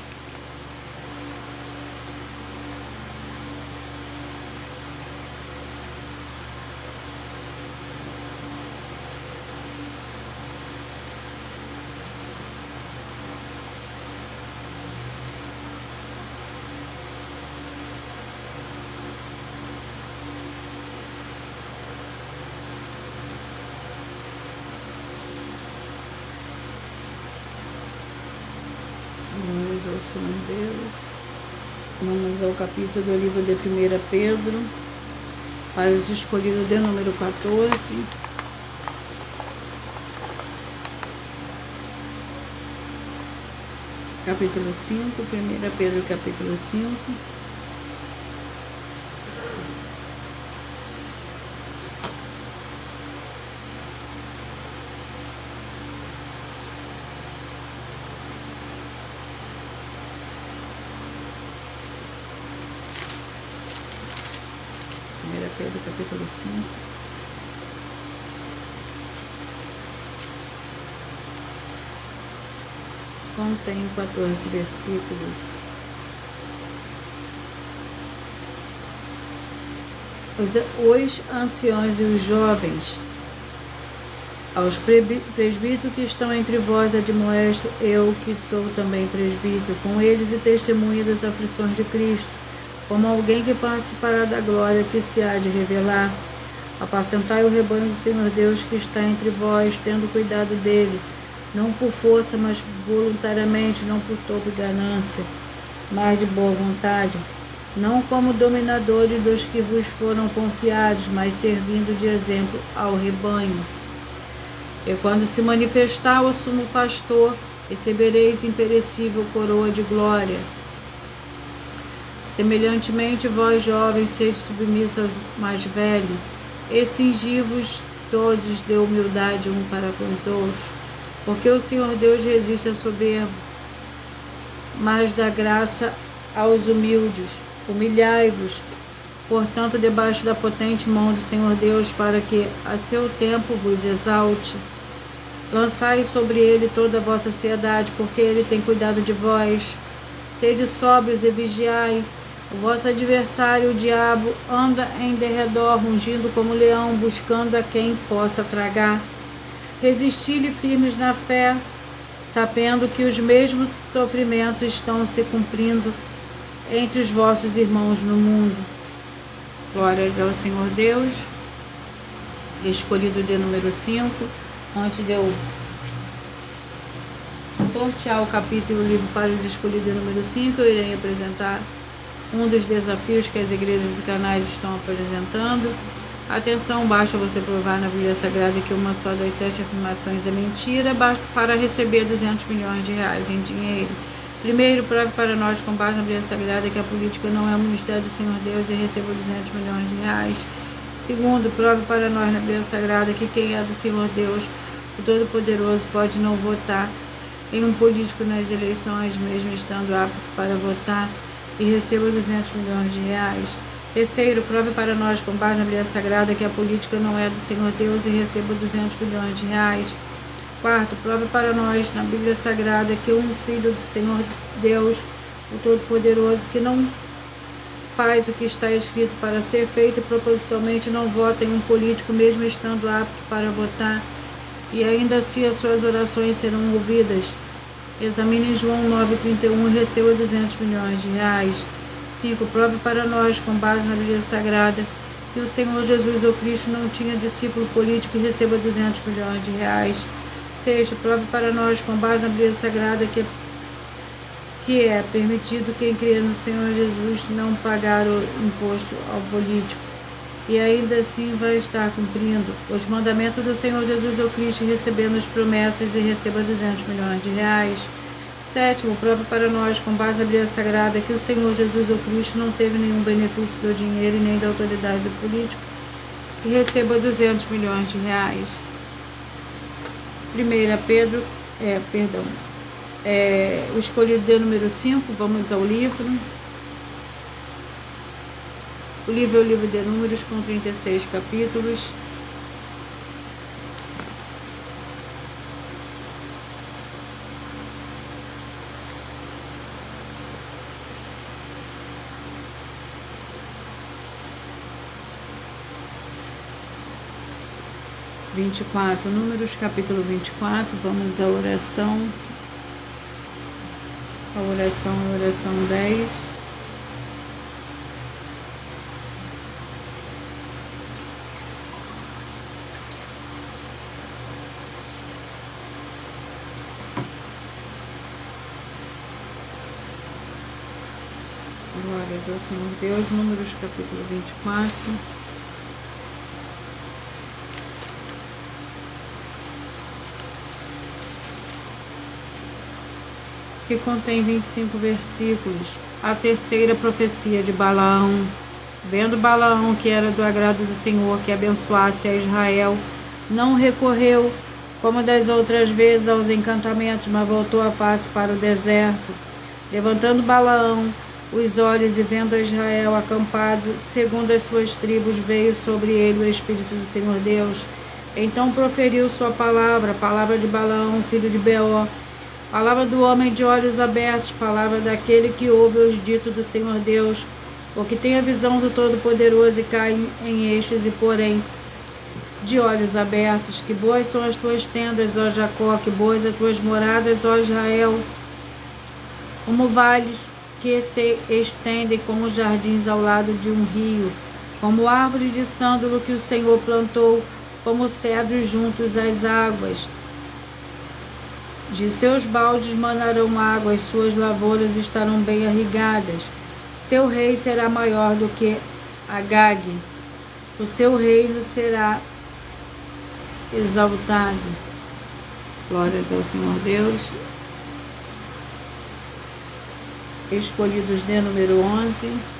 Glórias ao Senhor Deus. Vamos ao capítulo do livro de 1 Pedro, para os escolhidos de número 14. Capítulo 5, 1 Pedro capítulo 5. Pedro capítulo 5. contém 14 versículos. Os anciões e os jovens, aos presbíteros que estão entre vós admoesto, eu que sou também presbítero, com eles e testemunha das aflições de Cristo, como alguém que participará da glória que se há de revelar. Apacentai o rebanho do Senhor Deus que está entre vós, tendo cuidado dele, não por força, mas voluntariamente, não por toda ganância, mas de boa vontade, não como dominadores dos que vos foram confiados, mas servindo de exemplo ao rebanho. E quando se manifestar o sumo pastor, recebereis imperecível coroa de glória. Semelhantemente, vós jovens, sede submissos aos mais velhos, e cingi-vos todos de humildade um para com os outros, porque o Senhor Deus resiste ao soberbo, mas dá graça aos humildes. Humilhai-vos, portanto, debaixo da potente mão do Senhor Deus, para que a seu tempo vos exalte. Lançai sobre ele toda a vossa ansiedade, porque ele tem cuidado de vós. Sede sóbrios e vigiai. O vosso adversário, o diabo, anda em derredor, rugindo como leão, buscando a quem possa tragar. Resisti-lhe firmes na fé, sabendo que os mesmos sofrimentos estão se cumprindo entre os vossos irmãos no mundo. Glórias ao Senhor Deus. Escolhido de número 5. Antes de eu sortear o capítulo e o livro para os escolhidos de número 5, eu irei apresentar um dos desafios que as igrejas e canais estão apresentando. Atenção, basta você provar na Bíblia Sagrada que uma só das 7 afirmações é mentira para receber 200 milhões de reais em dinheiro. Primeiro, prove para nós, com base na Bíblia Sagrada, que a política não é o ministério do Senhor Deus e receba 200 milhões de reais. Segundo, prove para nós na Bíblia Sagrada que quem é do Senhor Deus, o Todo-Poderoso, pode não votar em um político nas eleições, mesmo estando apto para votar, e receba 200 milhões de reais. Terceiro, prove para nós, com base na Bíblia Sagrada, que a política não é do Senhor Deus e receba 200 milhões de reais. Quarto, prove para nós na Bíblia Sagrada que um filho do Senhor Deus, o Todo-Poderoso, que não faz o que está escrito para ser feito, propositalmente não vota em um político, mesmo estando apto para votar, e ainda assim as suas orações serão ouvidas. Examine João 9,31 e receba 200 milhões de reais. 5. Prove para nós, com base na Bíblia Sagrada, que o Senhor Jesus ou Cristo não tinha discípulo político e receba 200 milhões de reais. 6. Prove para nós, com base na Bíblia Sagrada, que é permitido quem crê no Senhor Jesus não pagar o imposto ao político, e ainda assim vai estar cumprindo os mandamentos do Senhor Jesus ou Cristo, recebendo as promessas e receba 200 milhões de reais. 7. Prove para nós, com base na Bíblia Sagrada, que o Senhor Jesus ou Cristo não teve nenhum benefício do dinheiro e nem da autoridade do político, e receba 200 milhões de reais. 1 Pedro, o escolhido de número 5, vamos ao livro. O livro é o livro de Números, com 36 capítulos. Números, capítulo 24, vamos à oração. A oração 10. Glórias ao Senhor Deus. Números, capítulo 24. Que contém 25 versículos. A terceira profecia de Balaão. Vendo Balaão que era do agrado do Senhor que abençoasse a Israel, não recorreu, como das outras vezes, aos encantamentos, mas voltou a face para o deserto. Levantando Balaão os olhos e vendo Israel acampado, segundo as suas tribos, veio sobre ele o Espírito do Senhor Deus. Então proferiu sua palavra, a palavra de Balaão, filho de Beor, Palavra do homem de olhos abertos, palavra daquele que ouve os ditos do Senhor Deus, o que tem a visão do Todo-Poderoso e cai em êxtase, porém, de olhos abertos. Que boas são as tuas tendas, ó Jacó, que boas as tuas moradas, ó Israel, como vales que se estendem como jardins ao lado de um rio, como árvores de sândalo que o Senhor plantou, como cedros juntos às águas. De seus baldes manarão água, as suas lavouras estarão bem irrigadas. Seu rei será maior do que Agag, o seu reino será exaltado. Glórias ao Senhor Deus. Escolhidos de número 11.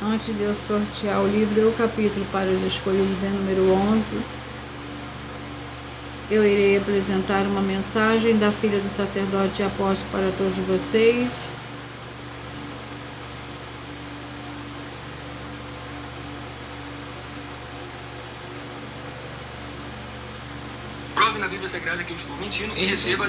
Antes de eu sortear o livro e o capítulo para os escolhidos de número 11, eu irei apresentar uma mensagem da filha do sacerdote e apóstolo para todos vocês. Prove na Bíblia Sagrada que eu estou mentindo e receba...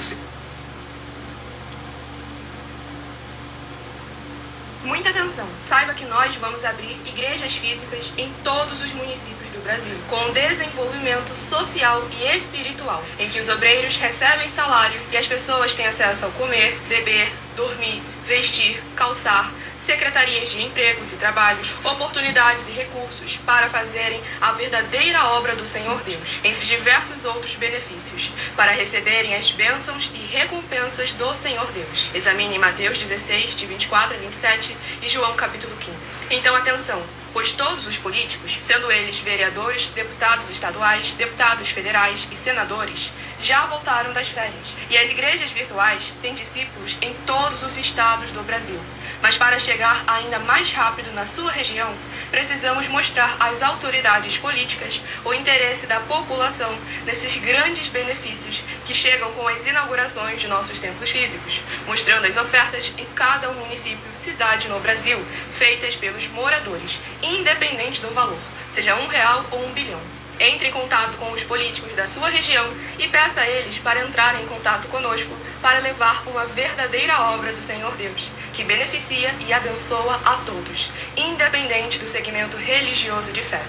Muita atenção! Saiba que nós vamos abrir igrejas físicas em todos os municípios do Brasil, com desenvolvimento social e espiritual, em que os obreiros recebem salário e as pessoas têm acesso ao comer, beber, dormir, vestir, calçar, secretarias de empregos e trabalhos, oportunidades e recursos para fazerem a verdadeira obra do Senhor Deus, entre diversos outros benefícios, para receberem as bênçãos e recompensas do Senhor Deus. Examine Mateus 16, de 24 a 27 e João capítulo 15. Então atenção, pois todos os políticos, sendo eles vereadores, deputados estaduais, deputados federais e senadores, já voltaram das férias. E as igrejas virtuais têm discípulos em todos os estados do Brasil. Mas para chegar ainda mais rápido na sua região, precisamos mostrar às autoridades políticas o interesse da população nesses grandes benefícios que chegam com as inaugurações de nossos templos físicos, mostrando as ofertas em cada município, cidade no Brasil, feitas pelos moradores, independente do valor, seja R$1 ou 1 bilhão. Entre em contato com os políticos da sua região e peça a eles para entrarem em contato conosco para levar uma verdadeira obra do Senhor Deus, que beneficia e abençoa a todos, independente do segmento religioso de fé.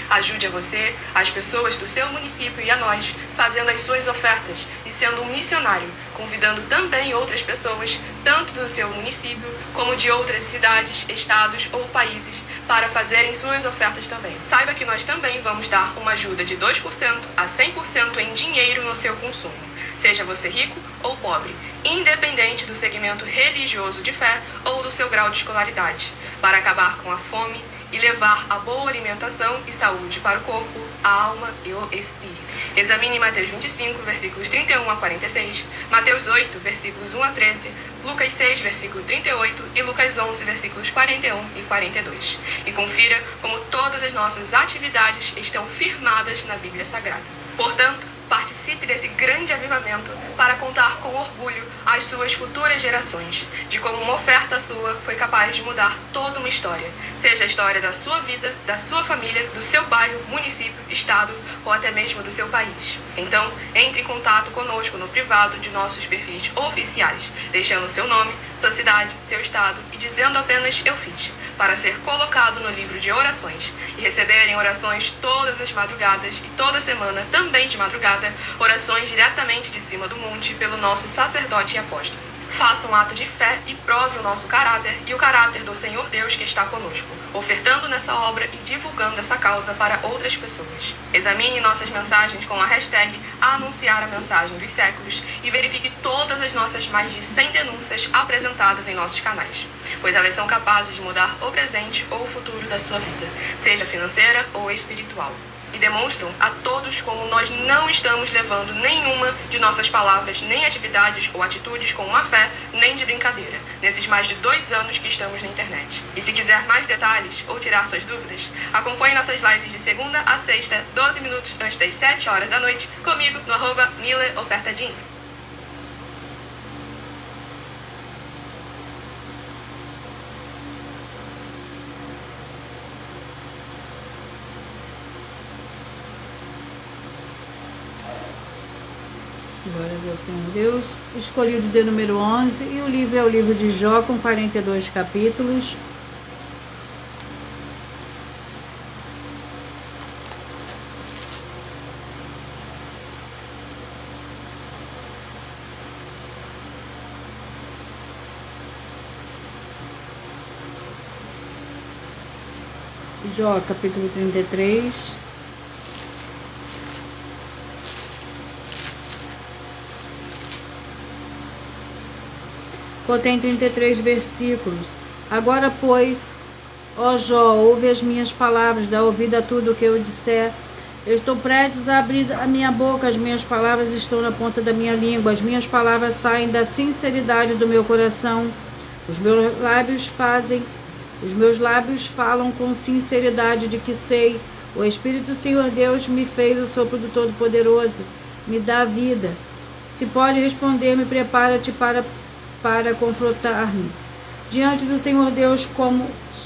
Ajude a você, as pessoas do seu município e a nós, fazendo as suas ofertas e sendo um missionário, convidando também outras pessoas, tanto do seu município como de outras cidades, estados ou países, para fazerem suas ofertas também. Saiba que nós também vamos dar uma ajuda de 2% a 100% em dinheiro no seu consumo, seja você rico ou pobre, independente do segmento religioso de fé ou do seu grau de escolaridade, para acabar com a fome e levar a boa alimentação e saúde para o corpo, a alma e o espírito. Examine Mateus 25, versículos 31 a 46, Mateus 8, versículos 1 a 13, Lucas 6, versículo 38 e Lucas 11, versículos 41 e 42. E confira como todas as nossas atividades estão firmadas na Bíblia Sagrada. Portanto, participe desse grande avivamento para contar com orgulho às suas futuras gerações, de como uma oferta sua foi capaz de mudar toda uma história, seja a história da sua vida, da sua família, do seu bairro, município, estado ou até mesmo do seu país. Então, entre em contato conosco no privado de nossos perfis oficiais, deixando seu nome, sua cidade, seu estado e dizendo apenas "eu fiz", para ser colocado no livro de orações e receberem orações todas as madrugadas e toda semana também de madrugada, orações diretamente de cima do monte pelo nosso sacerdote e apóstolo. Faça um ato de fé e prove o nosso caráter e o caráter do Senhor Deus que está conosco, ofertando nessa obra e divulgando essa causa para outras pessoas. Examine nossas mensagens com a hashtag Anunciar a Mensagem dos Séculos e verifique todas as nossas mais de 100 denúncias apresentadas em nossos canais, pois elas são capazes de mudar o presente ou o futuro da sua vida, seja financeira ou espiritual. E demonstram a todos como nós não estamos levando nenhuma de nossas palavras, nem atividades ou atitudes com má fé, nem de brincadeira, nesses mais de 2 anos que estamos na internet. E se quiser mais detalhes ou tirar suas dúvidas, acompanhe nossas lives de segunda a sexta, 12 minutos antes das 7 horas da noite, comigo no @MileOfertadinho. Glórias ao Senhor Deus. Escolhido de número 11. E o livro é o livro de Jó, com 42 capítulos. Jó, capítulo 33. Contém 33 versículos. Agora, pois, ó Jó, ouve as minhas palavras, dá ouvido a tudo o que eu disser. Eu estou prestes a abrir a minha boca, as minhas palavras estão na ponta da minha língua, as minhas palavras saem da sinceridade do meu coração. Os meus lábios falam com sinceridade de que sei. O Espírito do Senhor Deus me fez o sopro do Todo-Poderoso, me dá vida. Se pode responder-me, prepara-te para confrontar-me. Diante do Senhor Deus,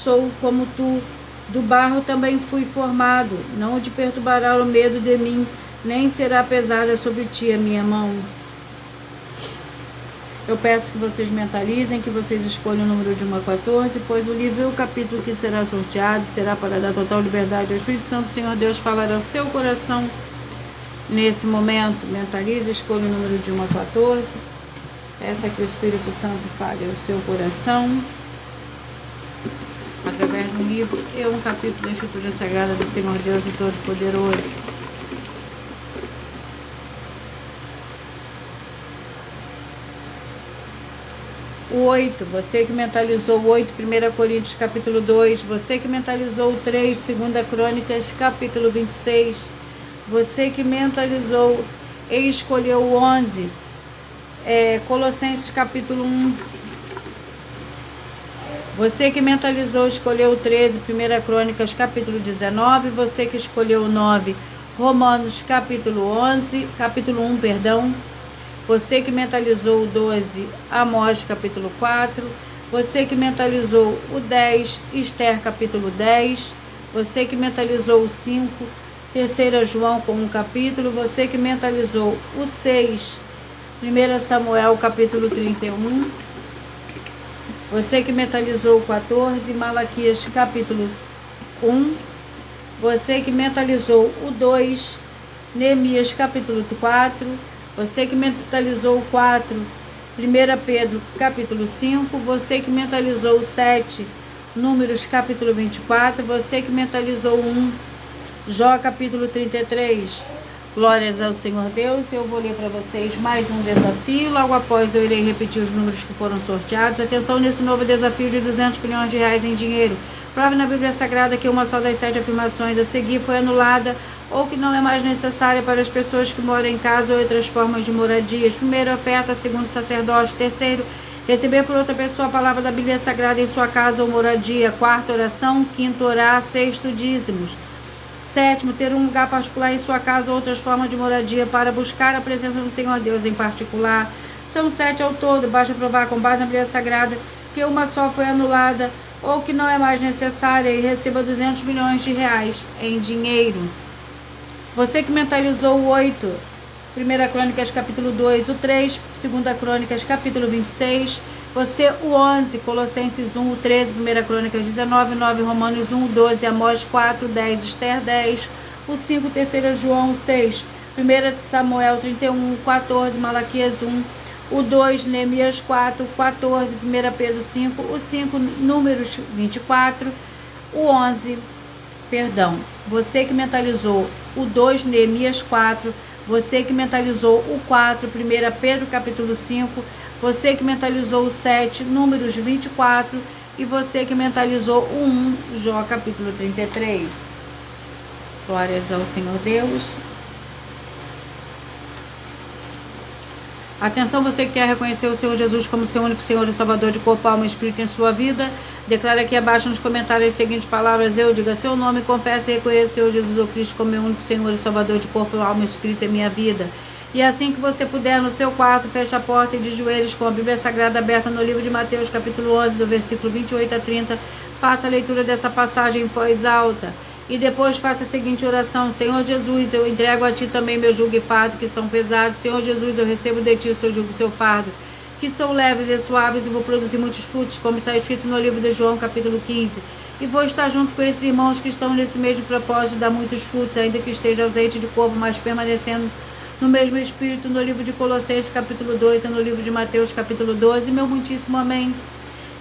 sou como tu, do barro também fui formado. Não te perturbará o medo de mim, nem será pesada sobre ti a minha mão. Eu peço que vocês mentalizem, que vocês escolham o número de 1 a 14, pois o livro e o capítulo que será sorteado será para dar total liberdade ao Espírito Santo do Senhor Deus falar ao seu coração nesse momento. Mentalize, escolha o número de 1 a 14. Peça que o Espírito Santo fale ao seu coração através do livro e um capítulo da Escritura Sagrada do Senhor Deus e Todo-Poderoso. O 8, você que mentalizou o 8, 1 Coríntios capítulo 2, você que mentalizou o 3, 2 Crônicas capítulo 26, você que mentalizou e escolheu o 11, Colossenses capítulo 1, você que mentalizou e escolheu o 13, 1 Crônicas capítulo 19, você que escolheu o 9, Romanos capítulo 1, perdão. Você que mentalizou o 12, Amós capítulo 4. Você que mentalizou o 10, Esther capítulo 10. Você que mentalizou o 5, 3 João com um capítulo. Você que mentalizou o 6, 1 Samuel capítulo 31. Você que mentalizou o 14, Malaquias capítulo 1. Você que mentalizou o 2, Neemias capítulo 4. Você que mentalizou o 4, 1 Pedro capítulo 5, você que mentalizou o 7, Números capítulo 24, você que mentalizou o 1, Jó capítulo 33. Glórias ao Senhor Deus. Eu vou ler para vocês mais um desafio, logo após eu irei repetir os números que foram sorteados. Atenção nesse novo desafio de 200 milhões de reais em dinheiro. Prove na Bíblia Sagrada que uma só das 7 afirmações a seguir foi anulada ou que não é mais necessária para as pessoas que moram em casa ou outras formas de moradias. Primeiro, oferta. Segundo, sacerdócio. Terceiro, receber por outra pessoa a palavra da Bíblia Sagrada em sua casa ou moradia. Quarto, oração. Quinto, orar. Sexto, dízimos. Sétimo, ter um lugar particular em sua casa ou outras formas de moradia para buscar a presença do Senhor Deus em particular. São 7 ao todo. Basta provar com base na Bíblia Sagrada que uma só foi anulada ou que não é mais necessária e receba 200 milhões de reais em dinheiro. Você que mentalizou o 8, 1 Crônicas capítulo 2, o 3, 2 Crônicas capítulo 26, você o 11, Colossenses 1, o 13, 1 Crônicas 19, 9, Romanos 1, 12, Amós 4, 10, Esther 10, o 5, 3 João 6, 1 Samuel 31, 14, Malaquias 1, o 2, Neemias 4, 14, 1 Pedro 5, o 5, Números 24, o 11, você que mentalizou o 2, Neemias 4, você que mentalizou o 4, 1 Pedro capítulo 5, você que mentalizou o 7, Números 24, e você que mentalizou o 1, Jó capítulo 33. Glórias ao Senhor Deus. Atenção, você que quer reconhecer o Senhor Jesus como seu único Senhor e Salvador de corpo, alma e espírito em sua vida, declara aqui abaixo nos comentários as seguintes palavras: eu, diga seu nome, confesse e reconheça o Senhor Jesus ou Cristo como meu único Senhor e Salvador de corpo, alma e espírito em minha vida. E assim que você puder, no seu quarto, feche a porta e de joelhos com a Bíblia Sagrada aberta no livro de Mateus, capítulo 11, do versículo 28 a 30, faça a leitura dessa passagem em voz alta. E depois faça a seguinte oração: Senhor Jesus, eu entrego a Ti também meu jugo e fardo, que são pesados. Senhor Jesus, eu recebo de Ti o seu jugo e o seu fardo, que são leves e suaves, e vou produzir muitos frutos, como está escrito no livro de João, capítulo 15. E vou estar junto com esses irmãos que estão nesse mesmo propósito de dar muitos frutos, ainda que esteja ausente de corpo, mas permanecendo no mesmo Espírito, no livro de Colossenses, capítulo 2, e no livro de Mateus, capítulo 12. Meu muitíssimo amém.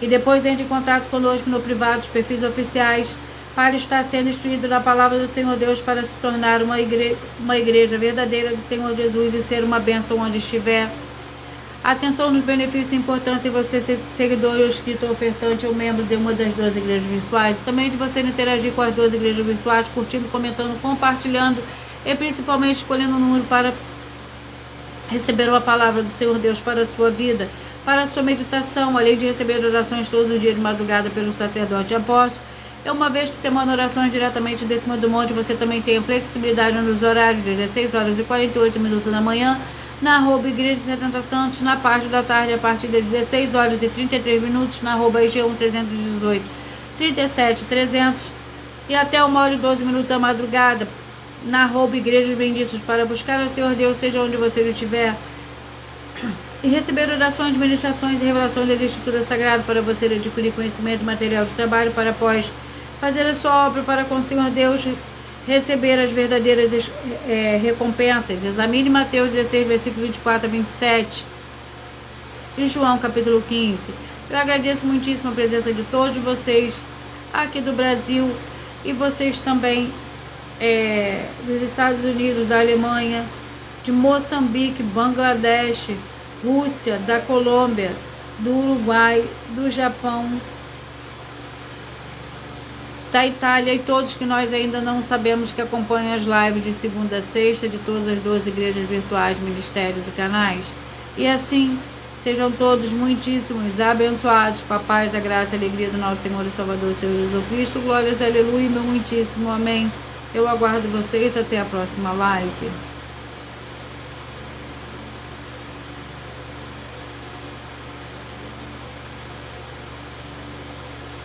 E depois entre em contato conosco no privado, os perfis oficiais, para estar sendo instruído na palavra do Senhor Deus, para se tornar uma igreja verdadeira do Senhor Jesus e ser uma bênção onde estiver. Atenção nos benefícios e importância de você ser seguidor ou inscrito, ofertante ou membro de uma das 12 igrejas virtuais. Também de você interagir com as 12 igrejas virtuais, curtindo, comentando, compartilhando e principalmente escolhendo um número para receber a palavra do Senhor Deus para a sua vida, para a sua meditação, além de receber orações todos os dias de madrugada pelo sacerdote e apóstolo. Uma vez por semana, orações diretamente de cima do monte. Você também tem a flexibilidade nos horários, de 16 horas e 48 minutos da manhã, na @ Igreja 70 Santos, na parte da tarde, a partir das 16 horas e 33 minutos, na @IG1 318 37 300, e até 1h12 da madrugada, na @ Igrejas Benditas, para buscar o Senhor Deus, seja onde você estiver, e receber orações, ministrações e revelações das Escrituras Sagradas, para você adquirir conhecimento e material de trabalho, para após fazer a sua obra para com o Senhor Deus, receber as verdadeiras recompensas. Examine Mateus 16, versículo 24 a 27 e João capítulo 15. Eu agradeço muitíssimo a presença de todos vocês aqui do Brasil e vocês também dos Estados Unidos, da Alemanha, de Moçambique, Bangladesh, Rússia, da Colômbia, do Uruguai, do Japão, da Itália e todos que nós ainda não sabemos, que acompanham as lives de segunda a sexta de todas as 12 igrejas virtuais, ministérios e canais. E assim, sejam todos muitíssimos abençoados, com a paz, a graça e a alegria do nosso Senhor e Salvador, Senhor Jesus Cristo. Glórias, aleluia, meu muitíssimo amém. Eu aguardo vocês até a próxima live.